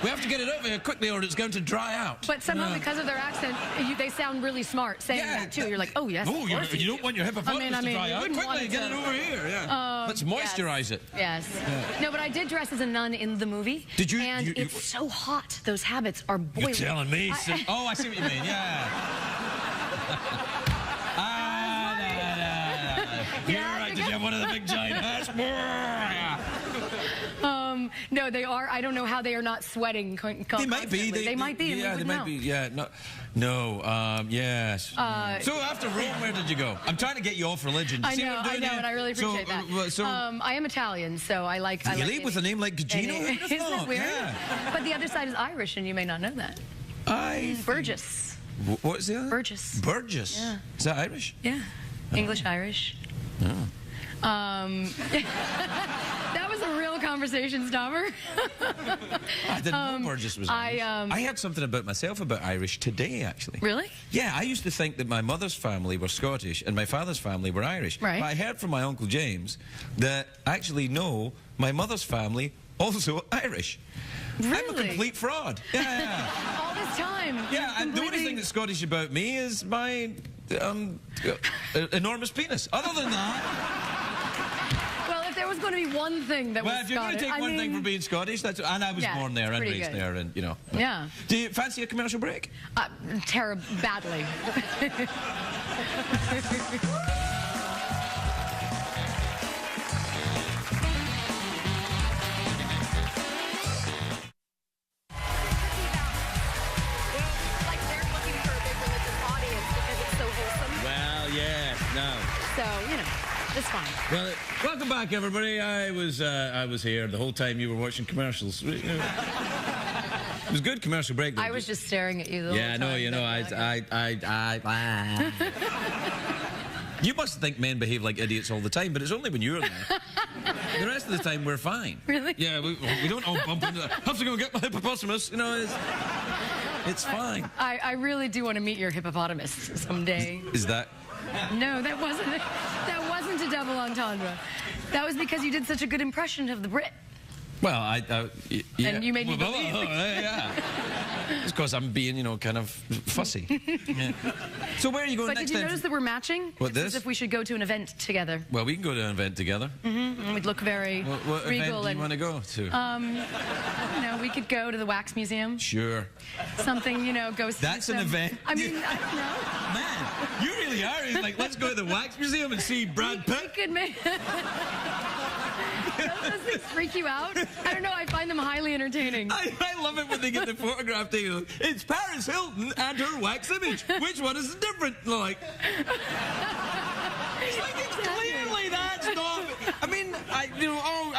We have to get it over here quickly, or it's going to dry out. But somehow, because of their accent, they sound really smart saying that too. You're like, oh yes. Oh, you don't want your hippopotamus to dry out. Quickly, get it over here. Yeah. Let's moisturize it. Yes. No, but I did dress as a nun in the movie. Did you? And it's so hot. Those habits are boiling. You're telling me. Oh, I see what you mean. Yeah. Did you have one of the big giant hats? No, they are. I don't know how they are not sweating. They might be. They might be. Yeah, they might be. Yeah, no. Yes. So after Rome, where did you go? I'm trying to get you off religion. I know, and I really appreciate that. I am Italian, so I like. You leave with a name like Gugino? Isn't that weird? Yeah. But the other side is Irish, and you may not know that. Burgess. What's the other? Burgess. Burgess. Yeah. Is that Irish? Yeah. English Irish. Oh. That was a real conversation stopper. I didn't know Burgess was Irish. I heard something about myself about Irish today, actually. Really? Yeah, I used to think that my mother's family were Scottish and my father's family were Irish. Right. But I heard from my Uncle James that actually, no, my mother's family also Irish. Really? I'm a complete fraud. Yeah. All this time. Yeah, and the only thing that's Scottish about me is my enormous penis. Other than that... Well, if there was going to be one thing that was Scottish... Well, if you're going to take one thing for being Scottish, that's... And I was born there and raised there, and, you know... Yeah. Do you fancy a commercial break? Terrible. Badly. So, you know, it's fine. Well, welcome back, everybody. I was here the whole time you were watching commercials. It was a good commercial break. I was just staring at you the whole time. Yeah, no, you know, You must think men behave like idiots all the time, but it's only when you're there. The rest of the time, we're fine. Really? Yeah, we don't all bump into that. Have to go get my hippopotamus. You know, it's fine. I really do want to meet your hippopotamus someday. Is that... No, that wasn't a double entendre. That was because you did such a good impression of the Brit. Well, yeah. And you made me believe. Yeah. It's because I'm being, you know, kind of fussy. Yeah. So where are you going but next did you time? notice that we're matching? What, it's this? as if we should go to an event together. Well, we can go to an event together. Mm-hmm. And we'd look very what regal. What event do you want to go to? You know, we could go to the Wax Museum. Sure. Something, you know, go see That's an event? I mean, I don't know. Man, you really are. It's like, let's go to the Wax Museum and see Brad Pitt. We could make... Those things freak you out? I don't know, I find them highly entertaining. I love it when they get the photograph taken. It's Paris Hilton and her wax image. Which one is different? Like... It's like, it's clearly that's not... I mean, I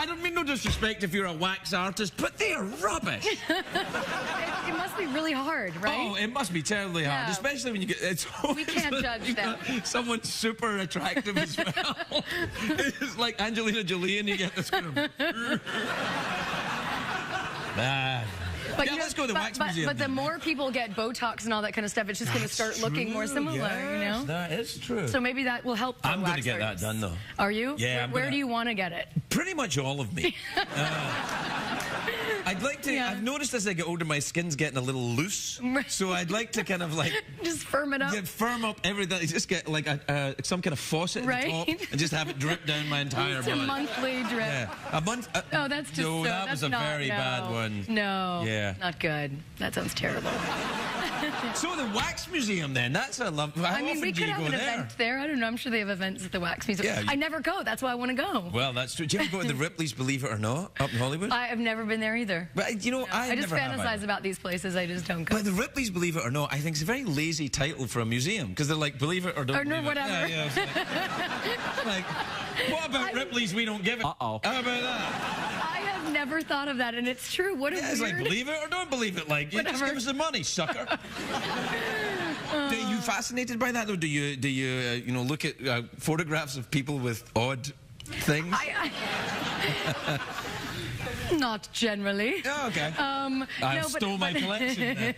don't mean no disrespect if you're a wax artist, but they are rubbish. It must be really hard, right? Oh, it must be terribly hard, especially when you get... We can't judge that. Someone super attractive as well. It's like Angelina Jolie and you get this kind of... But yeah, let's go to the Wax Museum. But the more people get Botox and all that kind of stuff, it's just going to start looking more similar, you know? That is true. So maybe that will help. I'm going to get that done, though. Are you? Yeah. Where do you want to get it? Pretty much all of me. I'd like to... I've noticed as I get older, my skin's getting a little loose. So I'd like to kind of like... Just firm it up. Yeah, firm up everything. Just get like some kind of faucet at the top and just have it drip down my entire body. It's a monthly drip. Yeah. A month... oh, that's just no, that was a very bad one. No. Yeah. Not good. That sounds terrible. So the Wax Museum, then, that's a love. I mean, we could have an event there. I don't know. I'm sure they have events at the Wax Museum. Yeah, I never go. That's why I want to go. Well, that's true. Do you ever go to the Ripley's, Believe It or Not, up in Hollywood? I have never been there either. But, you know, I just fantasize about these places. I just don't go. But the Ripley's, Believe It or Not, I think is a very lazy title for a museum because they're like, believe it or don't believe whatever. it. Yeah, like, what about Ripley's? We don't give it. Uh-oh. How about that? I have never thought of that, and it's true. What a it's like, believe it or don't believe it. Like, you just give us the money, sucker. Are you fascinated by that, though? Do you you know, look at photographs of people with odd things? Not generally. Oh, okay. I stole my collection then.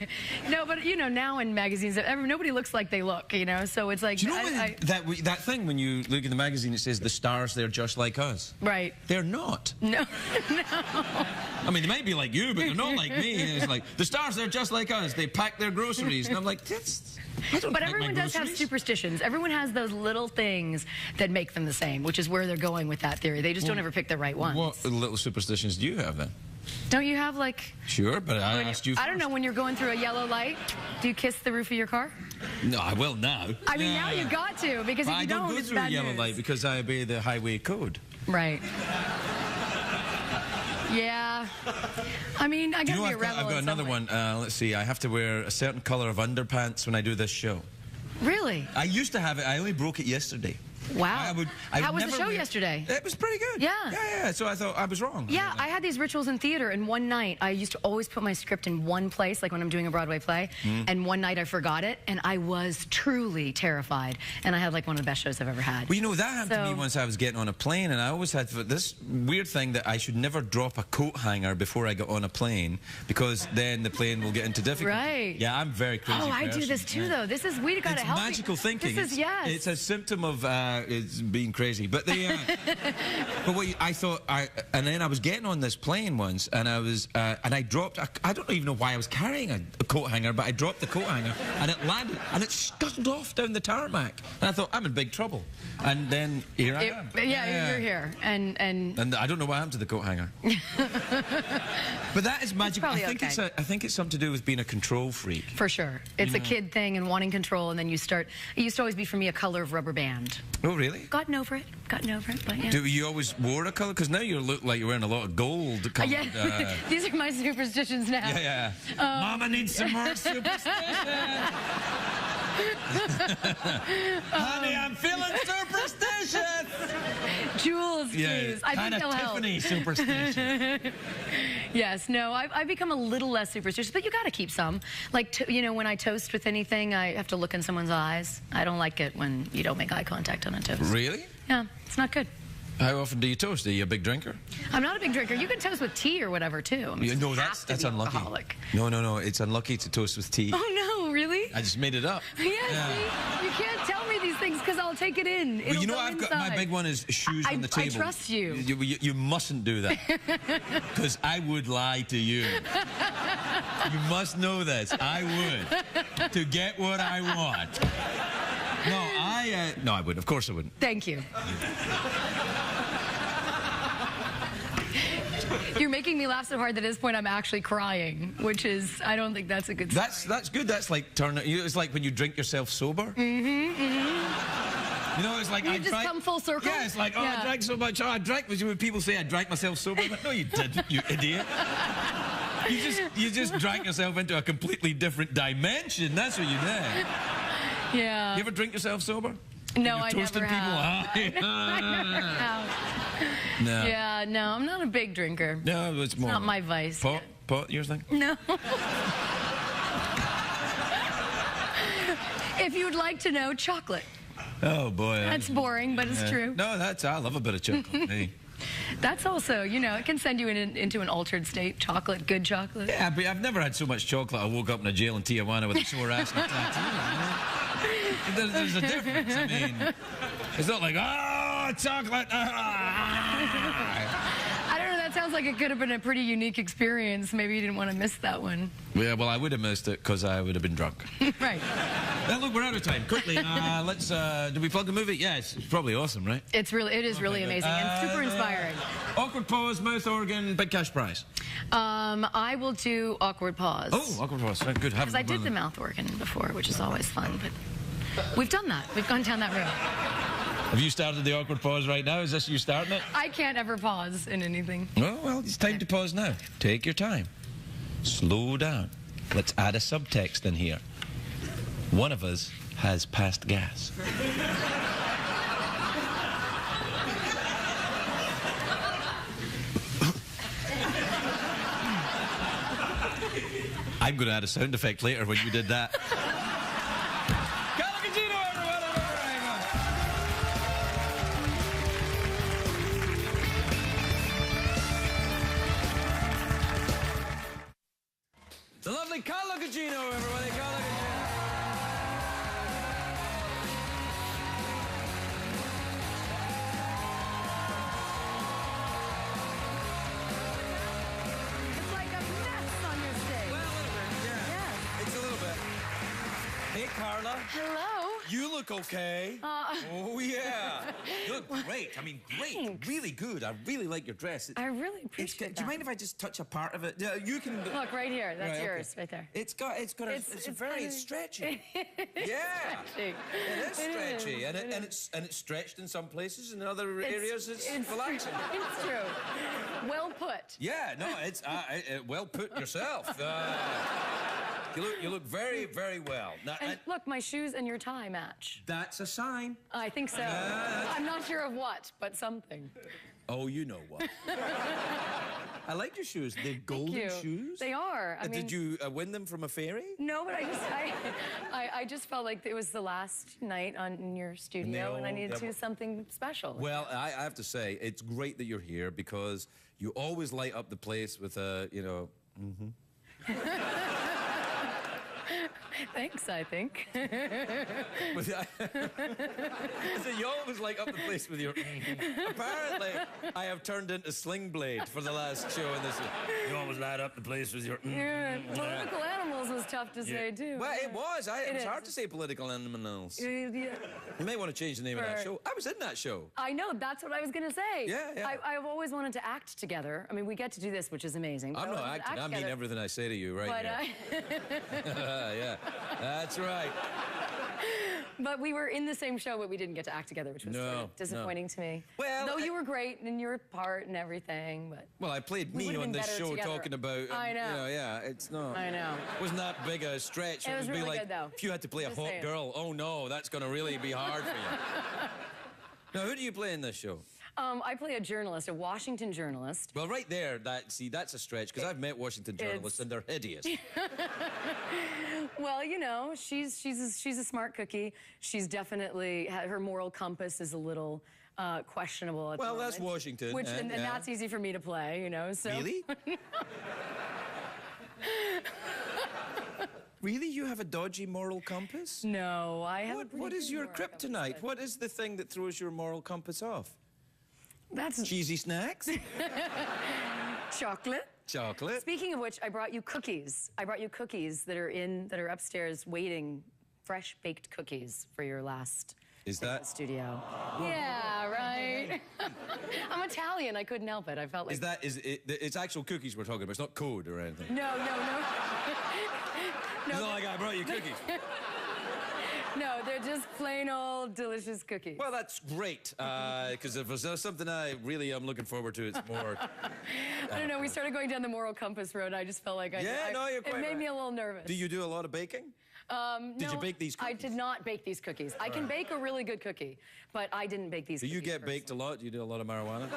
No, but you know, now in magazines, nobody looks like they look, you know, so it's like... Do you know that thing when you look in the magazine, it says the stars, they're just like us? Right. They're not. No. No. I mean, they might be like you, but they're not like me. It's like, the stars, they're just like us. They pack their groceries. And I'm like, but everyone does have superstitions. Everyone has those little things that make them the same, which is where they're going with that theory. They just don't ever pick the right ones. What little superstitions do you have, then? Don't you have like... Sure, but I asked you first. I don't know, when you're going through a yellow light, do you kiss the roof of your car? No, I will now. I mean, now you got to, because if you don't, it's bad news. I don't go through a yellow light because I obey the highway code. Right. Yeah. I mean, I gotta be a rebel. I've got another one. Let's see. I have to wear a certain color of underpants when I do this show. Really? I used to have it. I only broke it yesterday. Wow. How was the show yesterday? It was pretty good. Yeah. Yeah. So I thought I was wrong. Yeah, I had these rituals in theater, and one night I used to always put my script in one place, like when I'm doing a Broadway play, and one night I forgot it, and I was truly terrified, and I had like one of the best shows I've ever had. Well, you know, that happened to me once I was getting on a plane, and I always had this weird thing that I should never drop a coat hanger before I got on a plane, because then the plane will get into difficulty. Right. Yeah, I'm very crazy. Oh, I do this too, though. This is, we got to help. It's magical thinking. This is, yes. It's a symptom of it's being crazy. But the but what I thought, and then I was getting on this plane once, and I was and I dropped. I don't even know why I was carrying a coat hanger, but I dropped the coat hanger, and it landed, and it scuttled off down the tarmac. And I thought, I'm in big trouble. And then here I am. Yeah, you're here, and I don't know what happened to the coat hanger. But that is magical. I think it's something to do with being a control freak. For sure, it's a kid thing and wanting control, and then you start. It used to always be for me a color of rubber band. Oh, really? Gotten over it, but yeah. Do you always wore a color? Because now you look like you're wearing a lot of gold. Yeah, these are my superstitions now. Yeah. Mama needs some more superstitions. Honey, I'm feeling superstitious. Jules, please. I think they'll help. Tiffany superstition. Yes, no, I've become a little less superstitious, but you got to keep some. Like, you know, when I toast with anything, I have to look in someone's eyes. I don't like it when you don't make eye contact on a toast. Really? Yeah, it's not good. How often do you toast? Are you a big drinker? I'm not a big drinker. You can toast with tea or whatever, too. I mean, no, that's unlucky. Alcoholic. No. It's unlucky to toast with tea. Oh, no, really? I just made it up. Yeah, see? You can't tell me these things because I'll take it in. Well, you know, I've got my big one is shoes on the table. I trust you. You mustn't do that. Because I would lie to you. You must know this. I would. To get what I want. No, I wouldn't. Of course I wouldn't. Thank you. You're making me laugh so hard that at this point I'm actually crying, which is, I don't think that's a good sign. That's good. That's like it's like when you drink yourself sober. You know, it's like you just come full circle. Yeah, it's like, I drank so much. I drank. When people say I drank myself sober, but no, you didn't, you idiot. You just drank yourself into a completely different dimension. That's what you did. Yeah. You ever drink yourself sober? No, I never have. I never have. No. Yeah, no, I'm not a big drinker. No, it's more. Not my vice. Pot, your thing? No. If you'd like to know, chocolate. Oh, boy. That's boring, but it's true. No, I love a bit of chocolate. Hey. That's also, you know, it can send you into an altered state. Chocolate, good chocolate. Yeah, but I've never had so much chocolate. I woke up in a jail in Tijuana with a sore ass and a tattoo. There's a difference. I mean, it's not like, chocolate. I don't know, that sounds like it could have been a pretty unique experience. Maybe you didn't want to miss that one. Yeah, well, I would have missed it because I would have been drunk. Right. Well, look, we're out of time. Quickly, let's, do we plug the movie? Yeah, it's probably awesome, right? It is really amazing and super inspiring. Awkward pause, mouth organ, big cash prize. I will do awkward pause. Oh, awkward pause. Good. Because I did the mouth organ before, which is always fun, but we've done that. We've gone down that road. Have you started the awkward pause right now? Is this you starting it? I can't ever pause in anything. Oh, well, it's time to pause now. Take your time. Slow down. Let's add a subtext in here. One of us has passed gas. I'm going to add a sound effect later when you did that. Carla Gugino, everyone! The lovely Carla Gugino, everybody. Carla Gugino. It's like a mess on your stage. Well, a little bit, yeah. Yes. It's a little bit. Hey, Carla. Hello. You look okay. Oh, yeah. You look great. I mean, great. Thanks. Really good. I really like your dress. I really appreciate that. Do you mind if I just touch a part of it? Yeah, you can... Look, right here. That's Right, yours, okay. right there. It's very stretchy. Yeah. Stretchy. It is stretchy. It And is. it's stretched in some places, and in other areas it's relaxing. It's true. Well put. Yeah, no, it's well put yourself. You look very, very well. Now, And look, my shoes and your tie match. that's a sign. I think so. I'm not sure of what, but something. Oh, you know what. I like your shoes. They're golden you. shoes. They are. I mean, Did you win them from a fairy? No, but I just felt like it was the last night in your studio, and I needed to do something special. Well, I have to say, it's great that you're here because you always light up the place with a, you know, Thanks, I think. So you always light up the place with your... Apparently, I have turned into Sling Blade for the last show in this. You always light up the place with your... Yeah, political animals was tough to say, too. Well, it was. It was is. hard to say political animals. Yeah. You may want to change the name of that show. I was in that show. I know, that's what I was going to say. Yeah. I've always wanted to act together. I mean, we get to do this, which is amazing. I'm not acting. I mean everything I say to you right here. Yeah, that's right. But we were in the same show, but we didn't get to act together, which was sort of disappointing to me. Well, though you were great in your part and everything, but... Well, I played me on this show talking about... I know. You know, yeah, it's not... I know. It wasn't that big a stretch. It was really like, good, though. If you had to play a hot girl, oh no, that's going to really be hard for you. Now, who do you play in this show? I play a journalist, a Washington journalist. Well, right there, that's a stretch, because I've met Washington journalists and they're hideous. Well, you know, she's a smart cookie. She's definitely, her moral compass is a little questionable at the moment. That's Washington. And that's easy for me to play, you know, so... Really? Really? You have a dodgy moral compass? No, I have What is your kryptonite? What is the thing that throws your moral compass off? That's... Cheesy snacks? Chocolate. Chocolate. Speaking of which, I brought you cookies. I brought you cookies that are upstairs waiting, fresh baked cookies for your last studio. Yeah, right. I'm Italian. I couldn't help it. I felt like... It's actual cookies we're talking about. It's not code or anything. No. It's not like I brought you cookies. No, they're just plain old delicious cookies. Well, that's great, because if there's something I really am looking forward to, it's more... I don't know, we started going down the moral compass road, I just felt like you're quite it made me a little nervous. Do you do a lot of baking? Did you bake these cookies? I did not bake these cookies. I can bake a really good cookie, but I didn't bake these cookies. Do you get baked a lot? Do you do a lot of marijuana?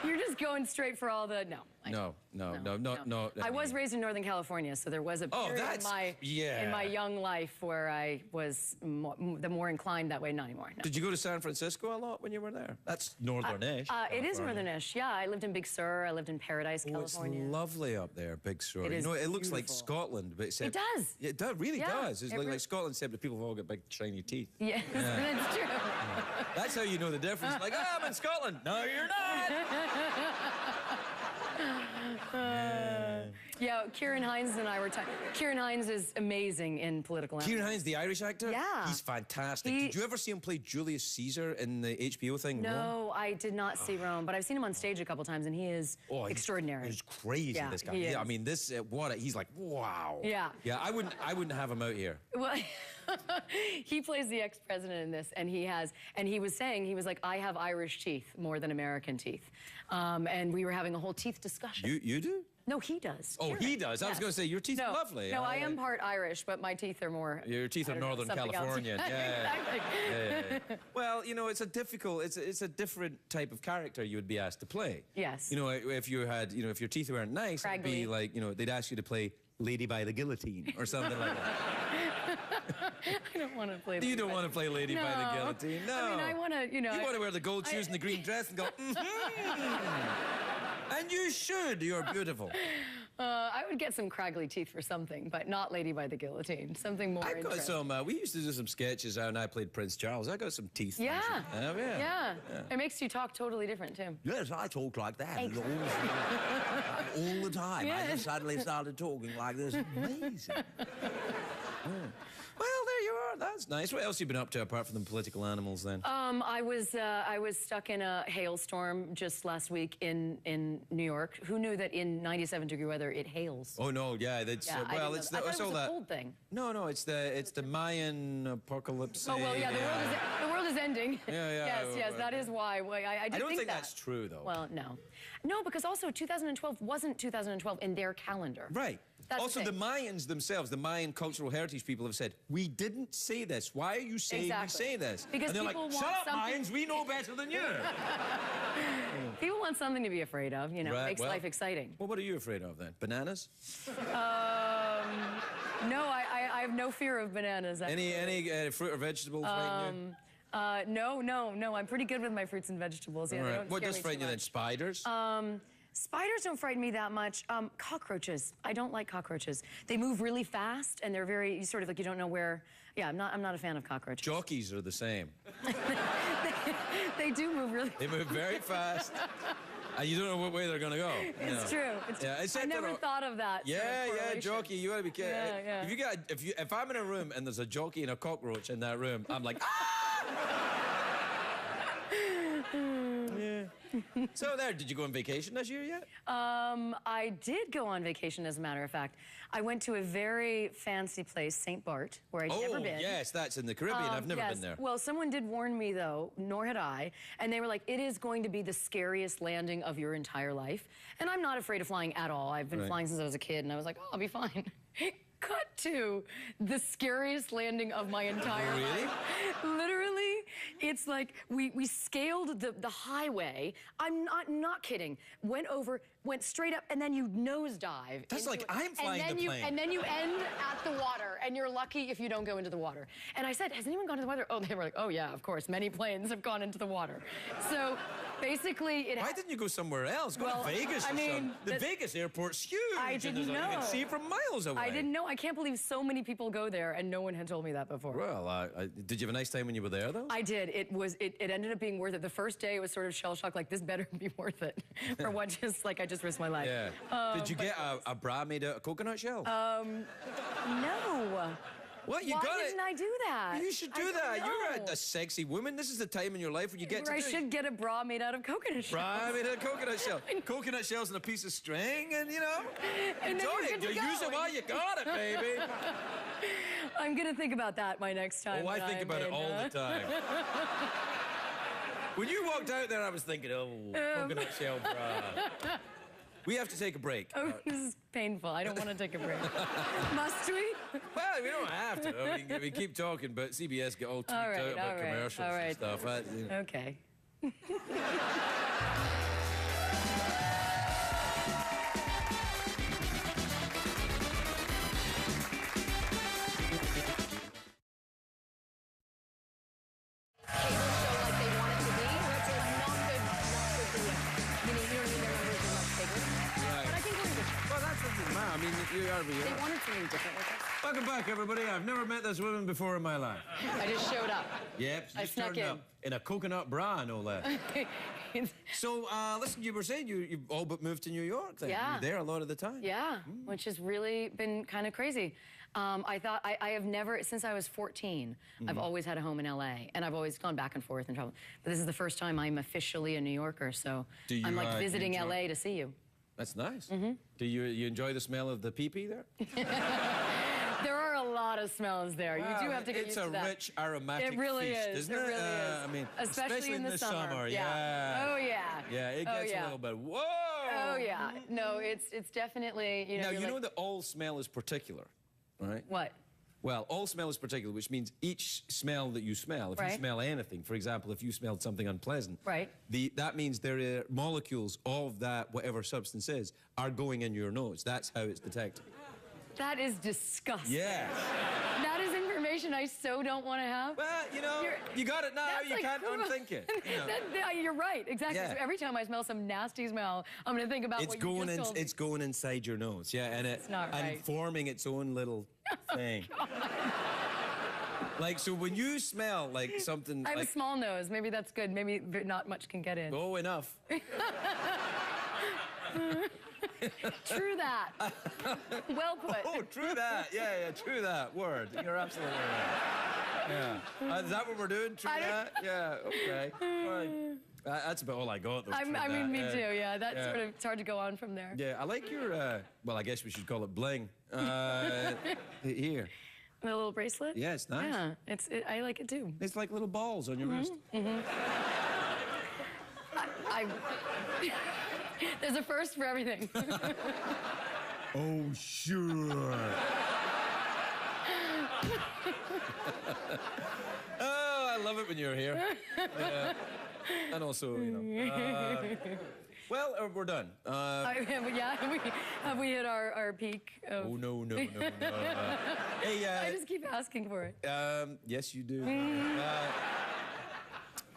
You're just going straight for all the... No. No. I was raised in Northern California, so there was a period in my young life where I was more inclined that way. Not anymore. No. Did you go to San Francisco a lot when you were there? That's northern-ish. It is northern-ish, yeah. I lived in Big Sur. I lived in Paradise, California. It's lovely up there, Big Sur. It looks like Scotland, but it does. It really does. It's like Scotland, except that people have all got big, shiny teeth. Yes, that's true. That's how you know the difference. Like, I'm in Scotland. No, you're not. Yeah, Kieran Hines and I were talking. Kieran Hines is amazing in political analysis. Kieran Hines, the Irish actor? Yeah. He's fantastic. Did you ever see him play Julius Caesar in the HBO thing? No, I did not see Rome, but I've seen him on stage a couple times, and he is extraordinary. He's crazy, this guy. Yeah, I mean, he's like, wow. Yeah. Yeah, I wouldn't have him out here. Well, he plays the ex-president in this, and he was saying, he was like, I have Irish teeth more than American teeth. And we were having a whole teeth discussion. You do? No, he does. Oh, he does? I was going to say, your teeth are lovely. No, I am part Irish, but my teeth are more... Your teeth are Northern Californian. Yeah. Well, you know, it's a different type of character you would be asked to play. Yes. You know, if your teeth weren't nice, it'd be like, you know, they'd ask you to play Lady by the Guillotine or something like that. I don't want to play You don't want to play Lady by the Guillotine? No. I mean, I want to, you know... You want to wear the gold shoes and the green dress and go, And you should. You're beautiful. I would get some craggly teeth for something, but not Lady by the Guillotine. Something more I've got some... we used to do some sketches when I played Prince Charles. I got some teeth. Yeah. It makes you talk totally different, too. Yes, I talk like that all the time. Yes. I just suddenly started talking like this. Amazing. Well, there you are. That's That's nice. What else have you been up to apart from the political animals then? I was stuck in a hailstorm just last week in New York. Who knew that in 97-degree weather it hails? Oh no, yeah, that's well, it's I thought it was all a cold thing. No, it's the Mayan apocalypse. Oh well, yeah, the world is ending. Yeah. Yes, that is why. I don't think that. that's true though. Well, no, because also 2012 wasn't 2012 in their calendar. Right. That's also, the Mayans themselves, the Mayan cultural heritage people have said, we didn't say this. Why are you saying we say this? Because and they're people like, want shut up, something... Mayans, we know better than you. People want something to be afraid of, you know, makes life exciting. Well, what are you afraid of then? Bananas? No, I have no fear of bananas. Actually. Any fruit or vegetable frighten you? No, I'm pretty good with my fruits and vegetables. Yeah, Right. What does frighten you then? Spiders? Spiders don't frighten me that much. Cockroaches. I don't like cockroaches. They move really fast, and they're very sort of like you don't know where. Yeah, I'm not a fan of cockroaches. Jockeys are the same. They do move really. They move very fast, and you don't know what way they're gonna go. It's true. I never thought of that. Yeah, jockey. You gotta be careful. Yeah. If I'm in a room and there's a jockey and a cockroach in that room, I'm like, ah! Yeah. So did you go on vacation this year yet? I did go on vacation, as a matter of fact. I went to a very fancy place, St. Bart, where I'd never been. Oh, yes, that's in the Caribbean. I've never been there. Well, someone did warn me, though, nor had I, and they were like, it is going to be the scariest landing of your entire life. And I'm not afraid of flying at all. I've been flying since I was a kid, and I was like, oh, I'll be fine. Cut to the scariest landing of my entire life. Literally, it's like we scaled the highway. I'm not kidding. Went straight up, and then you nosedive. That's like I'm flying the plane. And then you end at the water, and you're lucky if you don't go into the water. And I said, has anyone gone to the water? Oh, they were like, oh yeah, of course. Many planes have gone into the water. So basically, why didn't you go somewhere else? Go to Vegas or something. The Vegas airport's huge. I didn't know. You can see it from miles away. I didn't know. I can't believe so many people go there, and no one had told me that before. Well, did you have a nice time when you were there, though? I did. It ended up being worth it. The first day, it was sort of shell-shocked, like, this better be worth it. For what I just risked my life. Yeah. Did you get a bra made out of coconut shell? No. What? Why didn't I do that? You should do that. You're a sexy woman. This is the time in your life when you get to I should get a bra made out of coconut shells. Bra made out of coconut shell. Coconut shells and a piece of string, and you know, enjoy it. You use it while you got it, baby. I'm gonna think about that my next time. Oh, I think about it all the time. When you walked out there, I was thinking, oh, coconut shell bra. We have to take a break. Oh, this is painful. I don't want to take a break. Must we? Well, we don't have to. I mean, we keep talking, but CBS get all tweaked out about commercials and stuff. Okay. I mean, you are real. They wanted something different with us. Welcome back, everybody. I've never met this woman before in my life. I just showed up. Yep, I snuck in. In a coconut bra, no less. So, listen, you were saying you all but moved to New York then. Yeah. You're there a lot of the time. Yeah, which has really been kind of crazy. I thought, I have never, since I was 14, I've always had a home in LA, and I've always gone back and forth and traveled. But this is the first time I'm officially a New Yorker, so I'm like visiting LA to see you. That's nice. Do you enjoy the smell of the pee-pee there? There are a lot of smells there. You do have to get used to that. It's a rich, aromatic It really feast, is. isn't It it? really is. I mean, especially in the summer. Yeah. Oh, yeah. Yeah, it gets a little bit, whoa! Oh, yeah. No, it's definitely, you know... Now, you know that all smell is particular, right? What? Well, all smell is particular, which means each smell that you smell, if you smell anything, for example, if you smelled something unpleasant, that means there are molecules of that, whatever substance is, are going in your nose. That's how it's detected. That is disgusting. Yeah. That is information I so don't want to have. Well, you know, you got it now, you can't unthink it. You know. You're right, exactly. Yeah. So every time I smell some nasty smell, I'm going to think about what you just told me. It's going inside your nose, yeah, and it's not right. And forming its own little thing. Like, so when you smell like something... I have a small nose. Maybe that's good. Maybe not much can get in. Oh, enough. True that. Well put. Oh, true that. Yeah, true that. Word. You're absolutely right. Yeah. Is that what we're doing? Yeah, okay. Fine. That's about all I got, though. I mean, me too, yeah. That's sort of, it's hard to go on from there. Yeah, I like your, well, I guess we should call it bling. Here. The little bracelet? Yeah, it's nice. Yeah, I like it too. It's like little balls on your wrist. There's a first for everything. Oh, sure. Oh, I love it when you're here. And also, you know. Well, we're done. Have we hit our peak? Oh, no. Hey, I just keep asking for it. Yes, you do.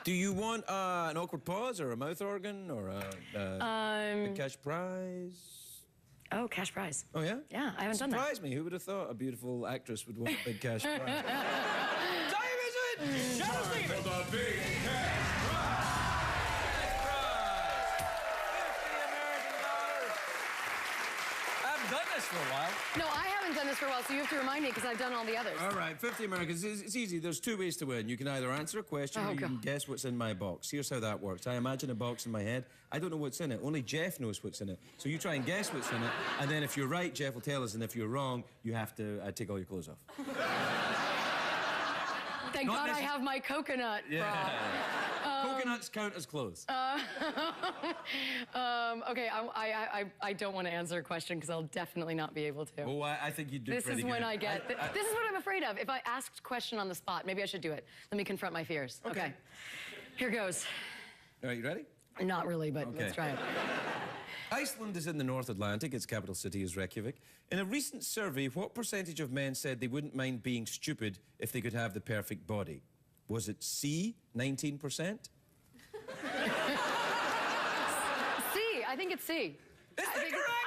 Do you want an awkward pause or a mouth organ or a cash prize? Oh, cash prize. Oh, yeah? Yeah, I haven't done that. Surprised me. Who would have thought a beautiful actress would want a big cash prize? Time is it? Shadow Stevens! For the big cash prize! $50 American. I haven't done this for a while. No, I haven't done this for a while, so you have to remind me because I've done all the others. All right, 50 Americans. It's easy. There's two ways to win. You can either answer a question or you can guess what's in my box. Here's how that works. I imagine a box in my head. I don't know what's in it. Only Jeff knows what's in it. So you try and guess what's in it, and then if you're right, Jeff will tell us, and if you're wrong, you have to take all your clothes off. Thank God I have my coconut. Yeah. Coconuts count as clothes. Okay, I don't want to answer a question because I'll definitely not be able to. Oh, I think you'd do this pretty is when good. I get... this is what I'm afraid of. If I asked a question on the spot, maybe I should do it. Let me confront my fears. Okay. Here goes. All right, you ready? Not really, but let's try it. Iceland is in the North Atlantic. Its capital city is Reykjavik. In a recent survey, what percentage of men said they wouldn't mind being stupid if they could have the perfect body? Was it C, 19%? C. I think it's C. Is that correct?